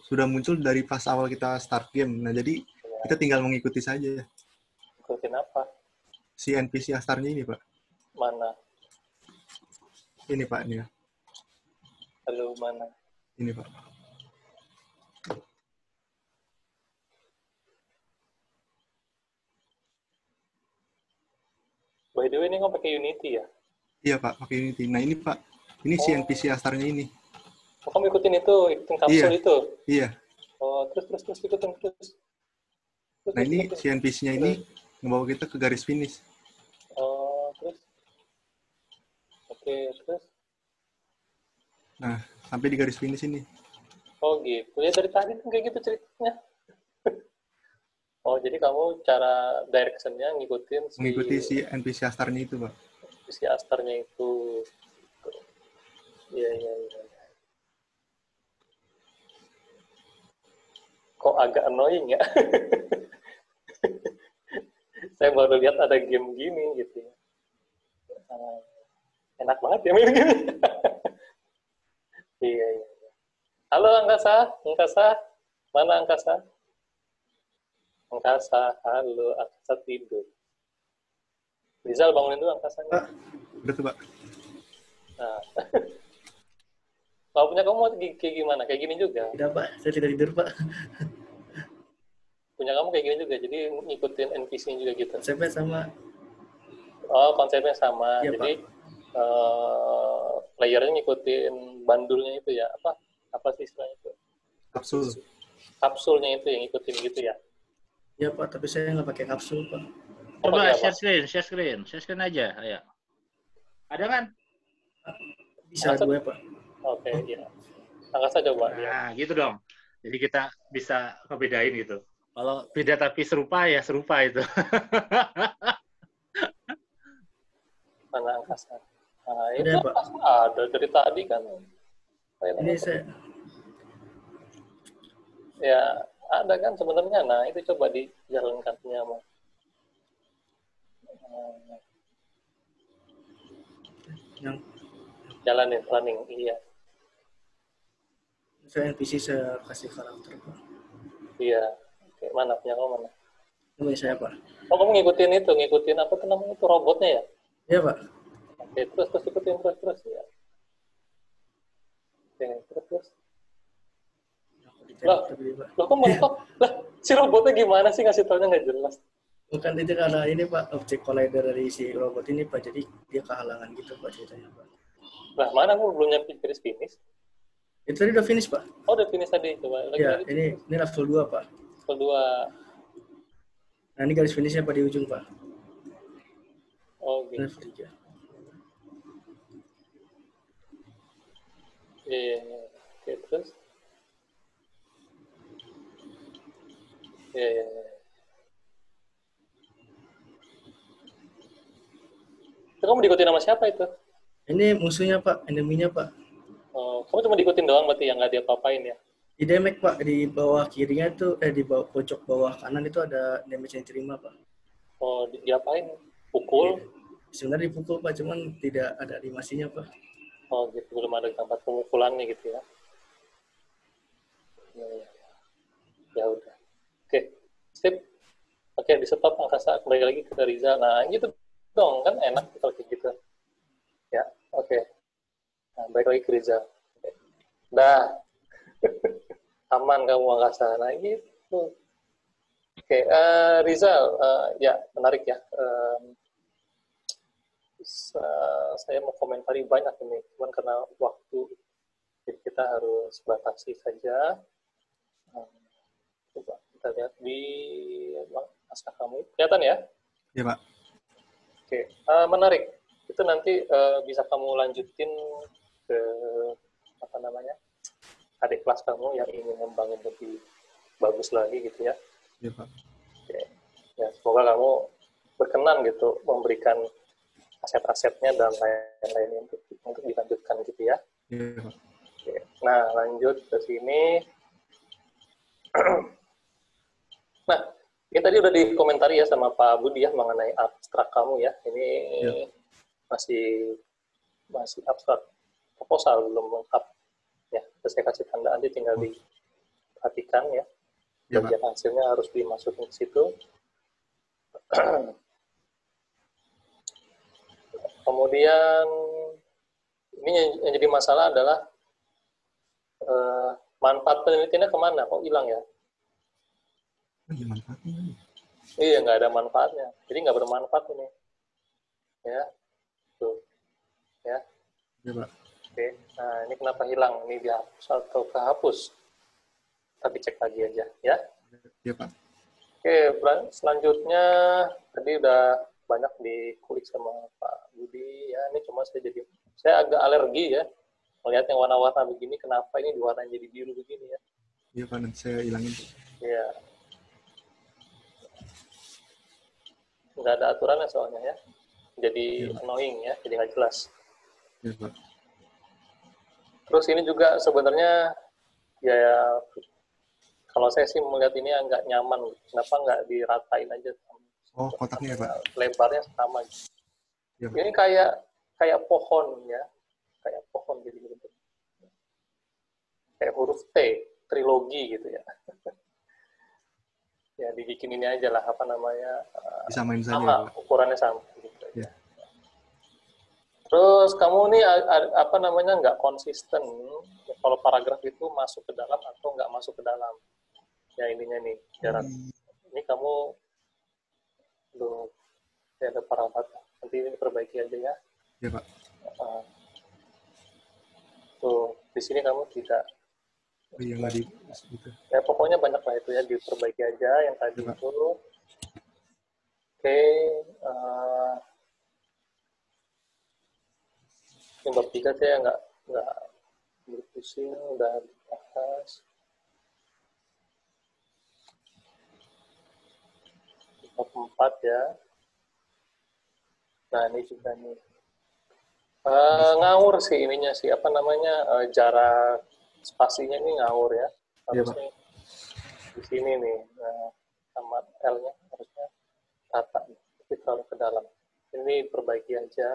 sudah muncul dari pas awal kita start game. Nah jadi kita tinggal mengikuti saja. Ikutin apa? Si NPC Astarnya ini Pak. Mana? Ini Pak, ini ya. Halo, mana? Ini Pak. By the way, ini kamu pakai Unity ya? Iya Pak, pakai Unity. Nah ini Pak, ini si NPC Astarnya ini. Oh, kamu ikutin kapsul itu? Iya. Oh, terus ikutin terus. Nah ini si NPC-nya ini ngebawa kita ke garis finish. Oh, terus? Oke, terus? Nah, sampai di garis finish ini. Oh gitu. Ya dari tadi kan kayak gitu ceritanya. Oh, jadi kamu cara direction-nya Mengikuti si NPC Astarnya itu, Pak. Si Astarnya itu. Iya. Kok agak annoying ya? Saya baru lihat ada game gini gitu ya. Enak banget ya main gini. Iya. Halo Angkasa. Mana Angkasa? Halo, Angkasa tidur. Rizal bangunin dulu Angkasanya. Udah tuh, Pak. Nah. Kalau punya kamu mau kayak gimana? Kayak gini juga? Tidak, Pak. Saya tidak tidur, Pak. Punya kamu kayak gini juga, jadi ngikutin NPC-nya juga gitu? Konsepnya sama. Oh, konsepnya sama. Ya, jadi playernya ngikutin bandulnya itu ya? Apa sih istilahnya itu? Kapsul. Kapsulnya itu yang ngikutin gitu ya? Ya, Pak. Tapi saya nggak pakai kapsul, Pak. Coba share screen aja, ayo. Ada kan? Bisa gue, Pak. Oke, iya. Angkasa coba. Nah, gitu dong. Jadi kita bisa ngebedain gitu. Kalau beda tapi serupa ya serupa itu. Mana Angkasa? Nah, itu Ada, Pak. ada dari tadi kan. Ini saya. Ya, ada kan sebenarnya. Nah, itu coba dijalankan nyaman. Yang Jalanin, running, iya. saya NPC saya kasih karakter, Pak. Iya. Oke, mana punya kamu mana? Ini saya, Pak. Oh, kamu ngikutin apa tuh namanya itu robotnya ya? Ya, Pak. Oke, terus ikutin terus ya. Oke, terus. Lah, kok mentok? Lah, si robotnya gimana sih ngasih taunya nggak jelas? Bukan itu karena ini, Pak, objek collider dari si robot ini, Pak. Jadi dia kehalangan gitu, Pak, ceritanya, Pak. Lah, mana aku belum nyampe garis finish? Itu tadi udah finish, Pak. Oh, udah finish tadi. Coba Ya, lagi. ini level 2, Pak. Level 2. Nah, ini garis finishnya, Pak, di ujung, Pak. Oh, gitu. Level 3. Iya. Oke, terus? Iya. Itu kamu diikutin sama siapa itu? Ini musuhnya, Pak. Eneminya, Pak. Oh, kamu cuma diikutin doang berarti yang nggak diapa-apain ya? Di damage, Pak. Di bawah kirinya tuh, di bawah pojok bawah kanan itu ada damage yang diterima, Pak. Oh, diapain? Pukul? Sebenarnya dipukul, Pak. Cuman tidak ada animasinya, Pak. Oh, gitu. Belum ada tempat pemukulannya gitu ya? Ya udah. Oke, sip. Oke, di stop Angkasa. Kembali lagi ke Riza. Nah, gitu dong. Kan enak kalau kayak gitu. Ya, oke. Nah, balik lagi ke Riza. Oke. Dah. Aman kamu Angkasa. Nah, gitu. Oke, Rizal, ya menarik ya. Saya mau komentari banyak ini, cuman karena waktu jadi kita harus batasi saja. Coba kita lihat di naskah kamu, kelihatan ya? Iya, Pak. Oke, menarik. Itu nanti bisa kamu lanjutin ke apa namanya adik kelas kamu yang ingin membangun lebih bagus lagi gitu ya. Iya, Pak. Oke. Ya, semoga kamu berkenan gitu memberikan aset-asetnya dan lain-lain untuk dilanjutkan gitu ya. Iya, Pak. Oke. Nah, lanjut ke sini. Nah, ini tadi udah dikomentari ya sama Pak Budi ya mengenai abstrak kamu ya. Ini Ya. masih abstrak proposal, belum lengkap. Ya, saya kasih tanda, nanti tinggal diperhatikan ya. Ya, Bagian hasilnya harus dimasukin ke situ. Kemudian ini yang jadi masalah adalah manfaat penelitiannya kemana? Kok hilang ya? Iya, manfaatnya. Iya, nggak ada manfaatnya. Jadi nggak bermanfaat ini. Ya, tuh. Ya, Ya, Pak. oke. Nah, ini kenapa hilang? Ini dihapus atau kehapus? Tapi cek lagi aja, ya. Ya, Pak. Oke, selanjutnya tadi udah banyak dikulik sama Pak Budi ya. Ini cuma saya agak alergi ya melihat yang warna-warna begini. Kenapa ini diwarnain jadi biru begini ya? Iya, Pak. Nanti saya hilangin. Ya, nggak ada aturannya soalnya ya. Jadi Ya. annoying ya, jadi nggak jelas. Ya, Pak. Terus ini juga sebenarnya ya kalau saya sih melihat ini agak nyaman. Kenapa nggak diratain aja? Oh, kotaknya ya, Pak. Lebarnya sama. Ya, Pak. Ini kayak pohon ya, kayak pohon jadi bentuk. Kayak huruf T, trilogi gitu ya. Ya dibikin ini aja lah, apa namanya? Disamain saja, Sama, ya, Pak. ukurannya sama. Gitu aja. Ya. Terus kamu nih apa namanya nggak konsisten. Kalau paragraf itu masuk ke dalam atau nggak masuk ke dalam. Ya ininya nih, jarak. Ini kamu belum ada paragraf. Nanti ini perbaiki aja ya. Ya, Pak. Tuh, di sini kamu tidak. Oh, iya, nggak di... Gitu. Ya pokoknya banyak lah itu ya, diperbaiki aja yang tadi Ya, Pak. itu. Oke, yang bab 3 saya nggak berpusing, udah dibahas. Bab 4 ya. Nah ini juga nih. Ngawur sih ininya sih, apa namanya, jarak spasinya ini ngawur ya. Harusnya di sini nih, sama L-nya harusnya rata, tapi terlalu ke dalam. Ini perbaiki aja.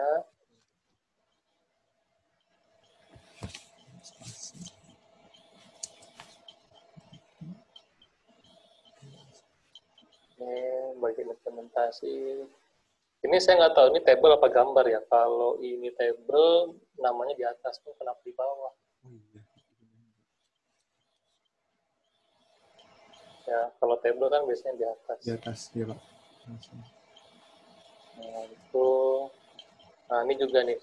Ini bagian implementasi. Ini saya nggak tahu ini table apa gambar ya. Kalau ini table, namanya di atas tuh, kenapa di bawah? Oh, iya. Ya, kalau table kan biasanya di atas. Di atas, ya, Pak. Nah, itu. Nah, ini juga nih.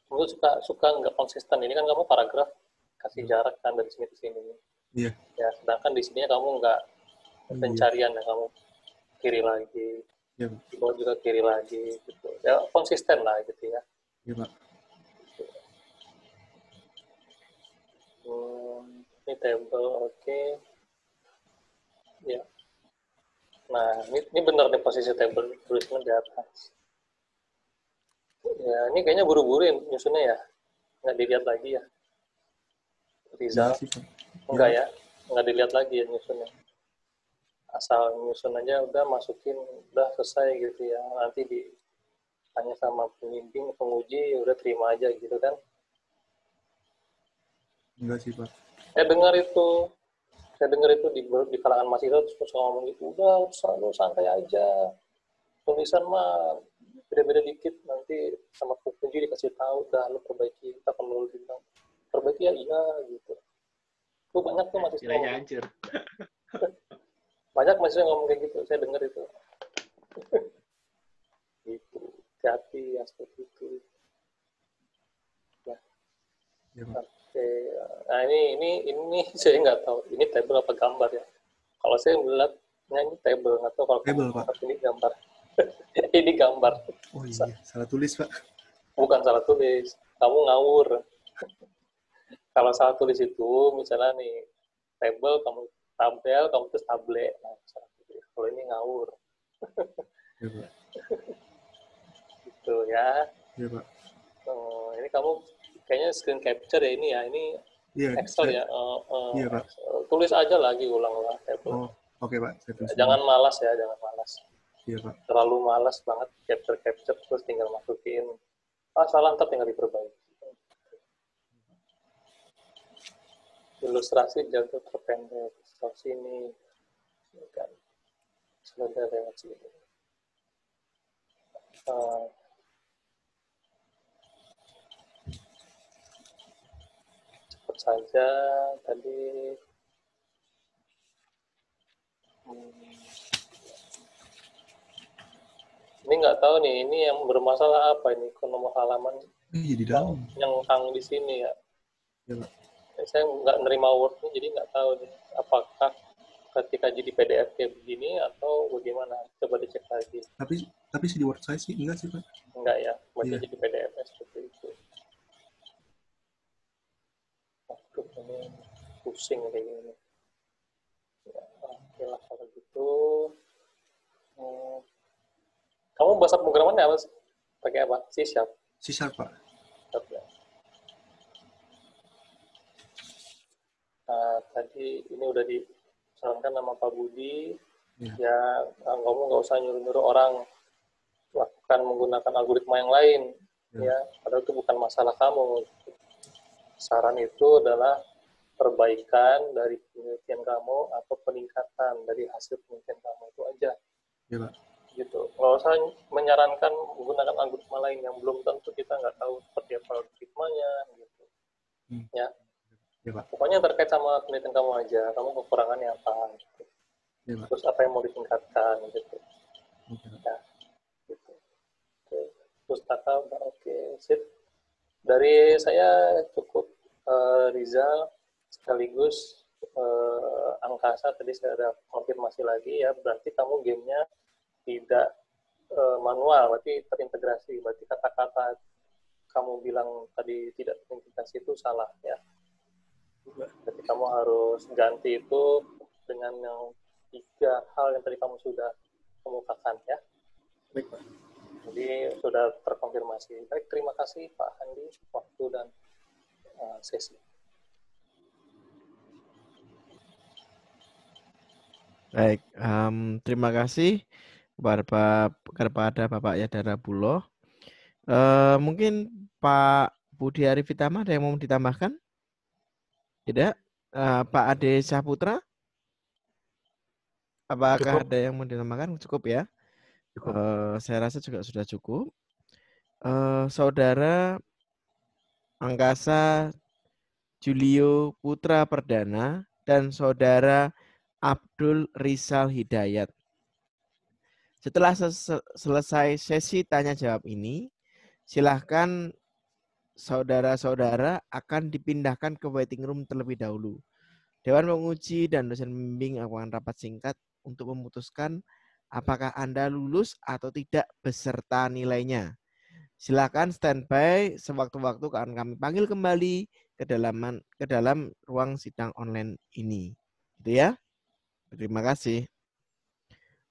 Kamu suka nggak konsisten. Ini kan kamu paragraf kasih jarak kan dari sini ke sini. Iya. Ya, sedangkan di sini kamu nggak pencarian ya, kamu kiri lagi. Ya, Pak. Di bawah juga kiri lagi gitu. Ya, konsisten lah gitu ya. Ya, Pak. Ini table, oke. Ya. Nah, ini benar nih posisi table tulisnya di atas. Ya, ini kayaknya buru-buru nyusunnya ya. Nggak dilihat lagi ya. Rizal. Enggak ya. Nggak dilihat lagi ya nyusunnya. Asal nyusun aja udah masukin, udah selesai gitu ya. Nanti ditanya sama pembimbing, penguji, udah terima aja gitu kan. Enggak sih, Pak. Saya dengar itu di kalangan mahasiswa terus ngomong gitu, udah lu santai aja, tulisan mah beda-beda dikit, nanti sama penguji dikasih tahu, udah lu perbaiki, kita perlu bilang perbaiki ya, iya gitu. Tuh banyak tuh mahasiswa ngomong hancur. banyak mahasiswa ngomong kayak gitu, saya dengar itu. Gitu, hati-hati yang seperti itu. Ya. Ya, Pak. Oke, nah ini saya nggak tahu ini table apa gambar ya. Kalau saya melihatnya ini table, nggak tahu kalau Table, Pak. ini gambar. Ini gambar. Oh iya, salah tulis, Pak. Bukan salah tulis, kamu ngawur. Kalau salah tulis itu misalnya nih table, kamu tabel, kamu tulis table. Nah, salah tulis. Kalau ini ngawur. Ya, Pak. Tuh ya. Iya, Pak. Ini kamu kayaknya screen capture ya ini ya. Ini Iya, Excel ya. Iya, Pak. Tulis aja lagi ulang-ulang. Oh, oke, Pak. Saya tulis. Jangan malas ya, jangan malas. Iya, Pak. Terlalu malas banget capture terus tinggal masukin. Salah ntar tinggal diperbaiki. Ilustrasi jalur terpendek. Sini kan sudah lewat sini. Cepat saja tadi. Ini nggak tahu nih, ini yang bermasalah apa ini nomor halaman Iya, di dalam. yang hang di sini ya. Iya, Pak. Saya nggak nerima Word-nya, jadi nggak tahu nih, apakah ketika jadi PDF kayak begini atau bagaimana. Coba dicek lagi. Tapi di Word saya sih enggak sih, Pak. Enggak ya, berarti Iya. jadi PDF seperti itu. Aduh, ini pusing kayak gini. Ya, oke lah kalau gitu. Kamu bahasa pemrogramannya apa sih? Pakai apa? C#? C#, Pak. Ya. Nah, tadi ini udah disarankan sama Pak Budi, ya kamu nggak usah nyuruh-nyuruh orang lakukan menggunakan algoritma yang lain, ya, padahal itu bukan masalah kamu. Saran itu adalah perbaikan dari penelitian kamu atau peningkatan dari hasil penelitian kamu itu aja. Iya, Pak. Gitu. Nggak usah menyarankan menggunakan algoritma lain yang belum tentu kita nggak tahu seperti apa algoritmanya, gitu. Ya. Ya, Pak. Pokoknya terkait sama penelitian kamu aja, kamu kekurangannya apa, gitu. Ya, Pak. Terus apa yang mau ditingkatkan, gitu. Ya, gitu. Oke. Pustaka, oke, sip. Dari saya cukup. Rizal, sekaligus Angkasa, tadi saya ada konfirmasi lagi ya, berarti kamu gamenya tidak manual, berarti terintegrasi, berarti kata-kata kamu bilang tadi tidak terintegrasi itu salah ya. Jadi kamu harus ganti itu dengan yang 3 hal yang tadi kamu sudah kemukakan ya. Baik, Pak. Jadi sudah terkonfirmasi. Baik, terima kasih Pak Andi waktu dan sesi. Baik, terima kasih kepada Bapak Yadara Buloh. Mungkin Pak Budi Arifitama ada yang mau ditambahkan? Tidak? Pak Ade Syahputra? Apakah ada yang mau ditambahkan? Cukup ya? Saya rasa juga sudah cukup. Saudara Angkasa Julio Putra Perdana dan Saudara Abdul Rizal Hidayat. Setelah selesai sesi tanya jawab ini, silahkan saudara-saudara akan dipindahkan ke waiting room terlebih dahulu. Dewan penguji dan dosen pembimbing akan rapat singkat untuk memutuskan apakah Anda lulus atau tidak beserta nilainya. Silakan standby, sewaktu-waktu akan kami panggil kembali ke dalam ruang sidang online ini. Gitu ya. Terima kasih.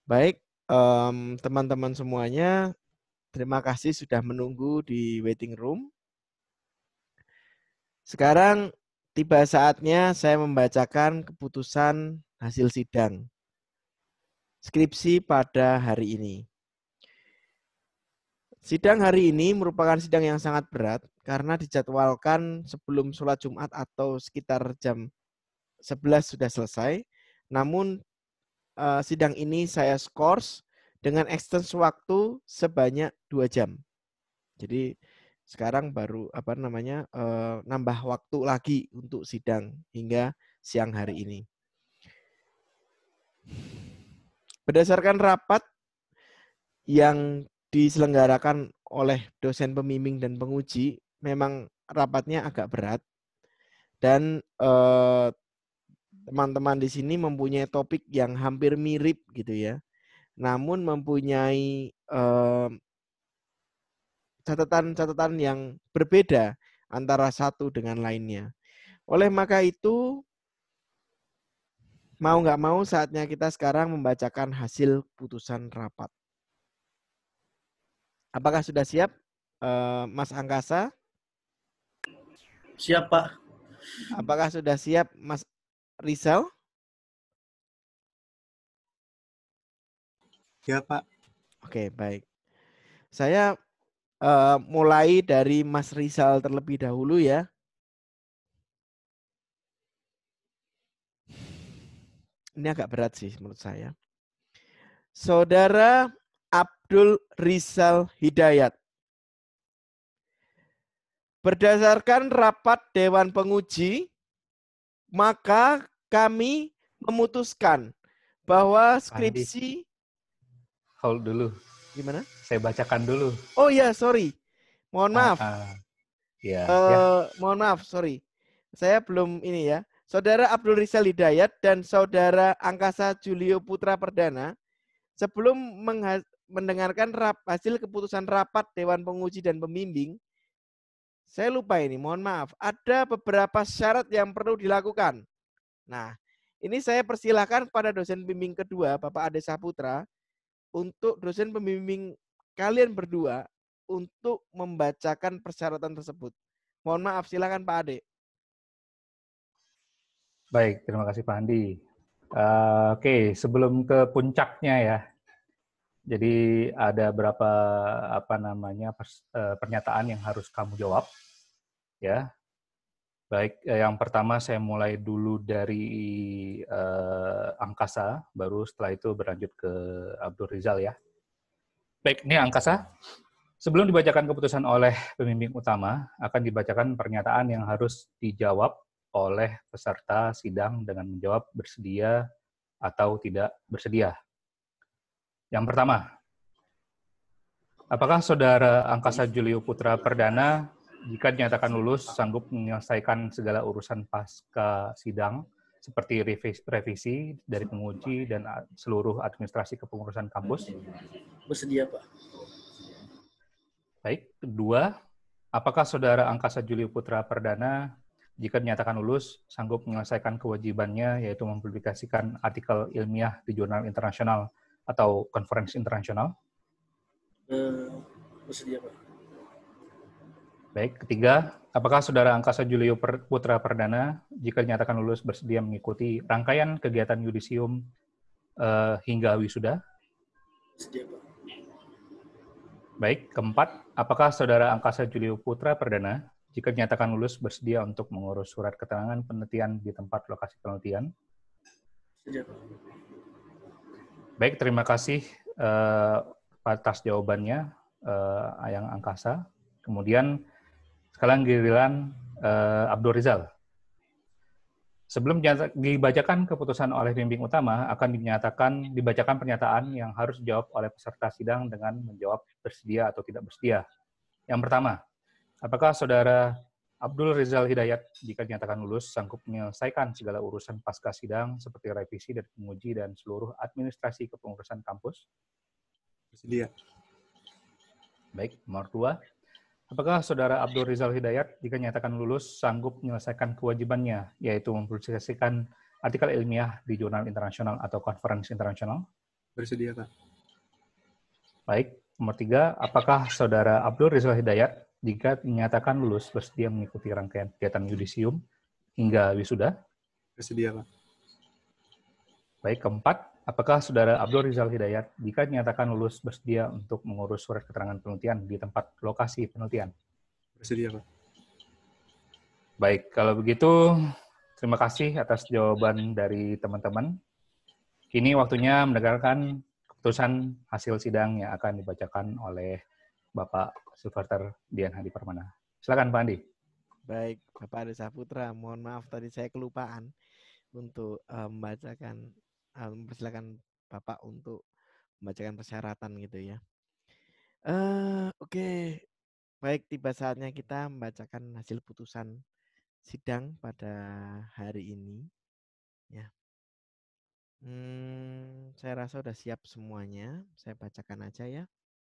Baik, teman-teman semuanya, terima kasih sudah menunggu di waiting room. Sekarang tiba saatnya saya membacakan keputusan hasil sidang skripsi pada hari ini. Sidang hari ini merupakan sidang yang sangat berat karena dijadwalkan sebelum sholat Jumat atau sekitar jam 11 sudah selesai. Namun sidang ini saya skors dengan extensi waktu sebanyak 2 jam. Jadi sekarang baru nambah waktu lagi untuk sidang hingga siang hari ini. Berdasarkan rapat yang diselenggarakan oleh dosen pembimbing dan penguji, memang rapatnya agak berat dan teman-teman di sini mempunyai topik yang hampir mirip gitu ya, namun mempunyai catatan-catatan yang berbeda antara satu dengan lainnya. Oleh maka itu, mau nggak mau saatnya kita sekarang membacakan hasil putusan rapat. Apakah sudah siap, Mas Angkasa? Siap, Pak. Apakah sudah siap, Mas Rizal? Ya, Pak. Oke, baik. Saya mulai dari Mas Rizal terlebih dahulu ya. Ini agak berat sih menurut saya. Saudara Abdul Rizal Hidayat. Berdasarkan rapat Dewan Penguji, maka kami memutuskan bahwa skripsi... Hold dulu. Gimana? Saya bacakan dulu. Oh ya, sorry. Mohon maaf. Ya. Mohon maaf, sorry. Saya belum ini ya. Saudara Abdul Rizal Hidayat dan Saudara Angkasa Julio Putra Perdana, sebelum mendengarkan hasil keputusan rapat Dewan Penguji dan Pembimbing, saya lupa ini, mohon maaf. Ada beberapa syarat yang perlu dilakukan. Nah, ini saya persilahkan pada dosen pembimbing kedua, Bapak Ade Saputra, untuk dosen pembimbing kalian berdua untuk membacakan persyaratan tersebut. Mohon maaf, silakan Pak Ade. Baik, terima kasih Pak Andi. Oke, sebelum ke puncaknya ya. Jadi ada berapa pernyataan yang harus kamu jawab. Ya. Baik, yang pertama saya mulai dulu dari Angkasa, baru setelah itu berlanjut ke Abdul Rizal ya. Baik, ini Angkasa. Sebelum dibacakan keputusan oleh pembimbing utama, akan dibacakan pernyataan yang harus dijawab oleh peserta sidang dengan menjawab bersedia atau tidak bersedia. Yang pertama, apakah Saudara Angkasa Julio Putra Perdana, jika dinyatakan lulus, sanggup menyelesaikan segala urusan pasca sidang, seperti revisi dari penguji dan seluruh administrasi kepengurusan kampus? Bersedia, Pak. Baik. Kedua, apakah Saudara Angkasa Julio Putra Perdana, jika dinyatakan lulus, sanggup menyelesaikan kewajibannya, yaitu mempublikasikan artikel ilmiah di jurnal internasional atau konferensi internasional? Bersedia, Pak. Baik. Ketiga, apakah Saudara Angkasa Julio Putra Perdana, jika dinyatakan lulus, bersedia mengikuti rangkaian kegiatan yudisium hingga wisuda? Bersedia, Pak. Baik. Keempat, apakah Saudara Angkasa Julio Putra Perdana, jika dinyatakan lulus, bersedia untuk mengurus surat keterangan penelitian di tempat lokasi penelitian? Bersedia, Pak. Baik, terima kasih atas jawabannya, Ayang Angkasa. Kemudian, sekarang giliran Abdul Rizal. Sebelum dibacakan keputusan oleh pembimbing utama, akan dibacakan pernyataan yang harus dijawab oleh peserta sidang dengan menjawab bersedia atau tidak bersedia. Yang pertama, apakah Saudara Abdul Rizal Hidayat, jika dinyatakan lulus, sanggup menyelesaikan segala urusan pasca sidang seperti revisi dari penguji dan seluruh administrasi kepengurusan kampus? Bersedia. Baik, nomor 2. Apakah Saudara Abdul Rizal Hidayat, jika dinyatakan lulus, sanggup menyelesaikan kewajibannya, yaitu mempublikasikan artikel ilmiah di jurnal internasional atau konferensi internasional? Bersedia, Pak. Baik, nomor 3. Apakah Saudara Abdul Rizal Hidayat, jika dinyatakan lulus, bersedia mengikuti rangkaian kegiatan yudisium hingga wisuda? Bersedia, Pak. Baik, keempat. Apakah Saudara Abdul Rizal Hidayat, jika dinyatakan lulus, bersedia untuk mengurus surat keterangan penelitian di tempat lokasi penelitian? Bersedia, Pak. Baik, kalau begitu, terima kasih atas jawaban dari teman-teman. Kini waktunya mendengarkan keputusan hasil sidang yang akan dibacakan oleh Bapak Silverter Dian Hadi Permana. Silakan Pak Andi. Baik, Bapak Ade Saputra, mohon maaf tadi saya kelupaan untuk membacakan, mempersilakan Bapak untuk membacakan persyaratan gitu ya. Oke. Baik, tiba saatnya kita membacakan hasil putusan sidang pada hari ini. Ya. Saya rasa sudah siap semuanya. Saya bacakan aja ya.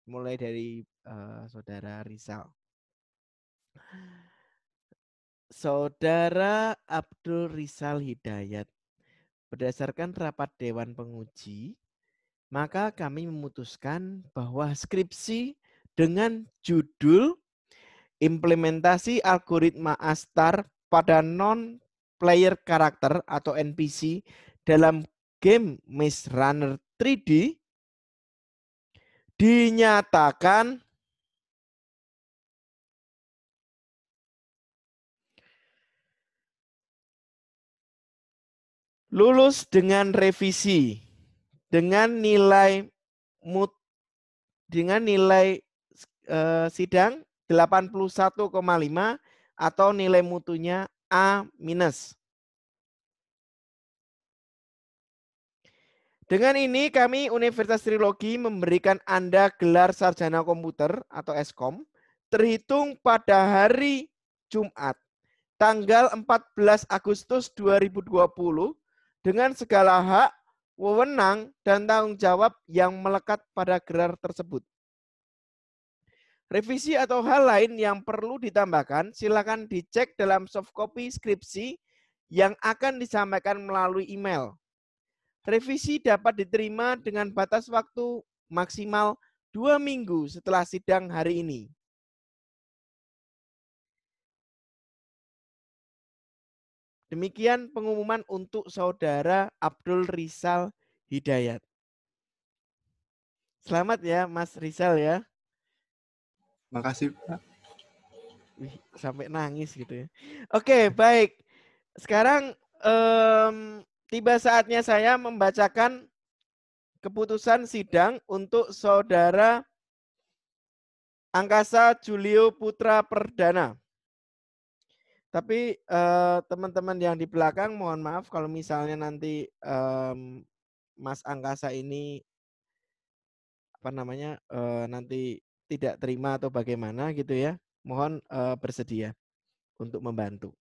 Mulai dari Saudara Rizal. Saudara Abdul Rizal Hidayat, berdasarkan rapat Dewan Penguji, maka kami memutuskan bahwa skripsi dengan judul Implementasi Algoritma Astar pada Non-Player Karakter atau NPC dalam game Maze Runner 3D dinyatakan lulus dengan revisi dengan nilai sidang 81,5 atau nilai mutunya A-. Dengan ini kami Universitas Trilogi memberikan Anda gelar sarjana komputer atau Eskom terhitung pada hari Jumat tanggal 14 Agustus 2020 dengan segala hak, wewenang, dan tanggung jawab yang melekat pada gelar tersebut. Revisi atau hal lain yang perlu ditambahkan, silakan dicek dalam soft copy skripsi yang akan disampaikan melalui email. Revisi dapat diterima dengan batas waktu maksimal 2 minggu setelah sidang hari ini. Demikian pengumuman untuk Saudara Abdul Rizal Hidayat. Selamat ya Mas Rizal ya. Makasih Pak. Wih, sampai nangis gitu ya. Oke, baik. Sekarang tiba saatnya saya membacakan keputusan sidang untuk Saudara Angkasa Julio Putra Perdana. Tapi teman-teman yang di belakang mohon maaf kalau misalnya nanti Mas Angkasa ini nanti tidak terima atau bagaimana gitu ya. Mohon bersedia untuk membantu.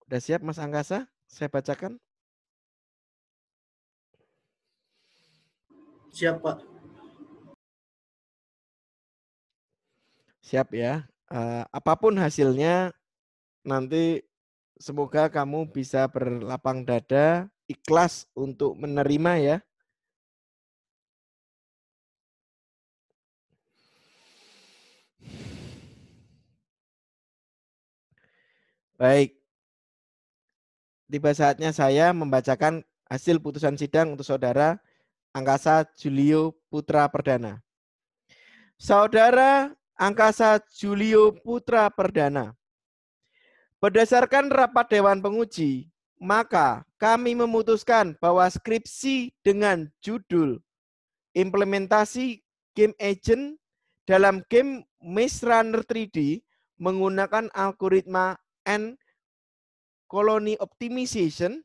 Udah siap Mas Angkasa? Saya bacakan. Siap, Pak. Siap ya. Apapun hasilnya, nanti semoga kamu bisa berlapang dada, ikhlas untuk menerima ya. Baik. Tiba saatnya saya membacakan hasil putusan sidang untuk Saudara Angkasa Julio Putra Perdana. Saudara Angkasa Julio Putra Perdana, berdasarkan rapat Dewan Penguji, maka kami memutuskan bahwa skripsi dengan judul Implementasi Game Agent dalam game Maze Runner 3D menggunakan algoritma N-colony optimization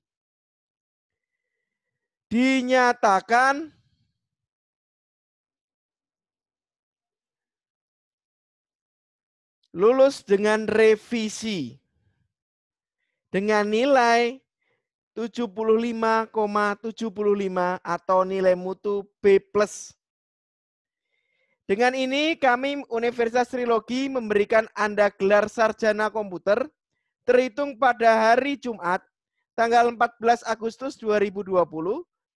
dinyatakan lulus dengan revisi dengan nilai 75,75 atau nilai mutu B+. Dengan ini kami Universitas Trilogi memberikan Anda gelar sarjana komputer terhitung pada hari Jumat tanggal 14 Agustus 2020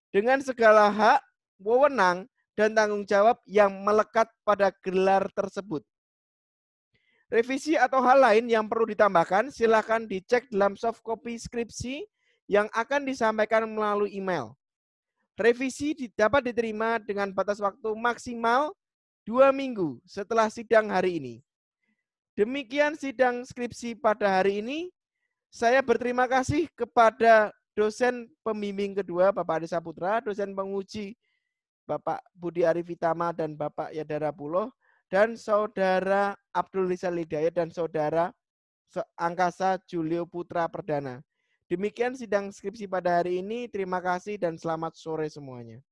dengan segala hak, wewenang, dan tanggung jawab yang melekat pada gelar tersebut. Revisi atau hal lain yang perlu ditambahkan, silakan dicek dalam soft copy skripsi yang akan disampaikan melalui email. Revisi dapat diterima dengan batas waktu maksimal 2 minggu setelah sidang hari ini. Demikian sidang skripsi pada hari ini. Saya berterima kasih kepada dosen pembimbing kedua, Bapak Adi Saputra, dosen penguji, Bapak Budi Arifitama dan Bapak Yadara Puloh, dan Saudara Abdul Rizal Hidayat dan Saudara Angkasa Julio Putra Perdana. Demikian sidang skripsi pada hari ini. Terima kasih dan selamat sore semuanya.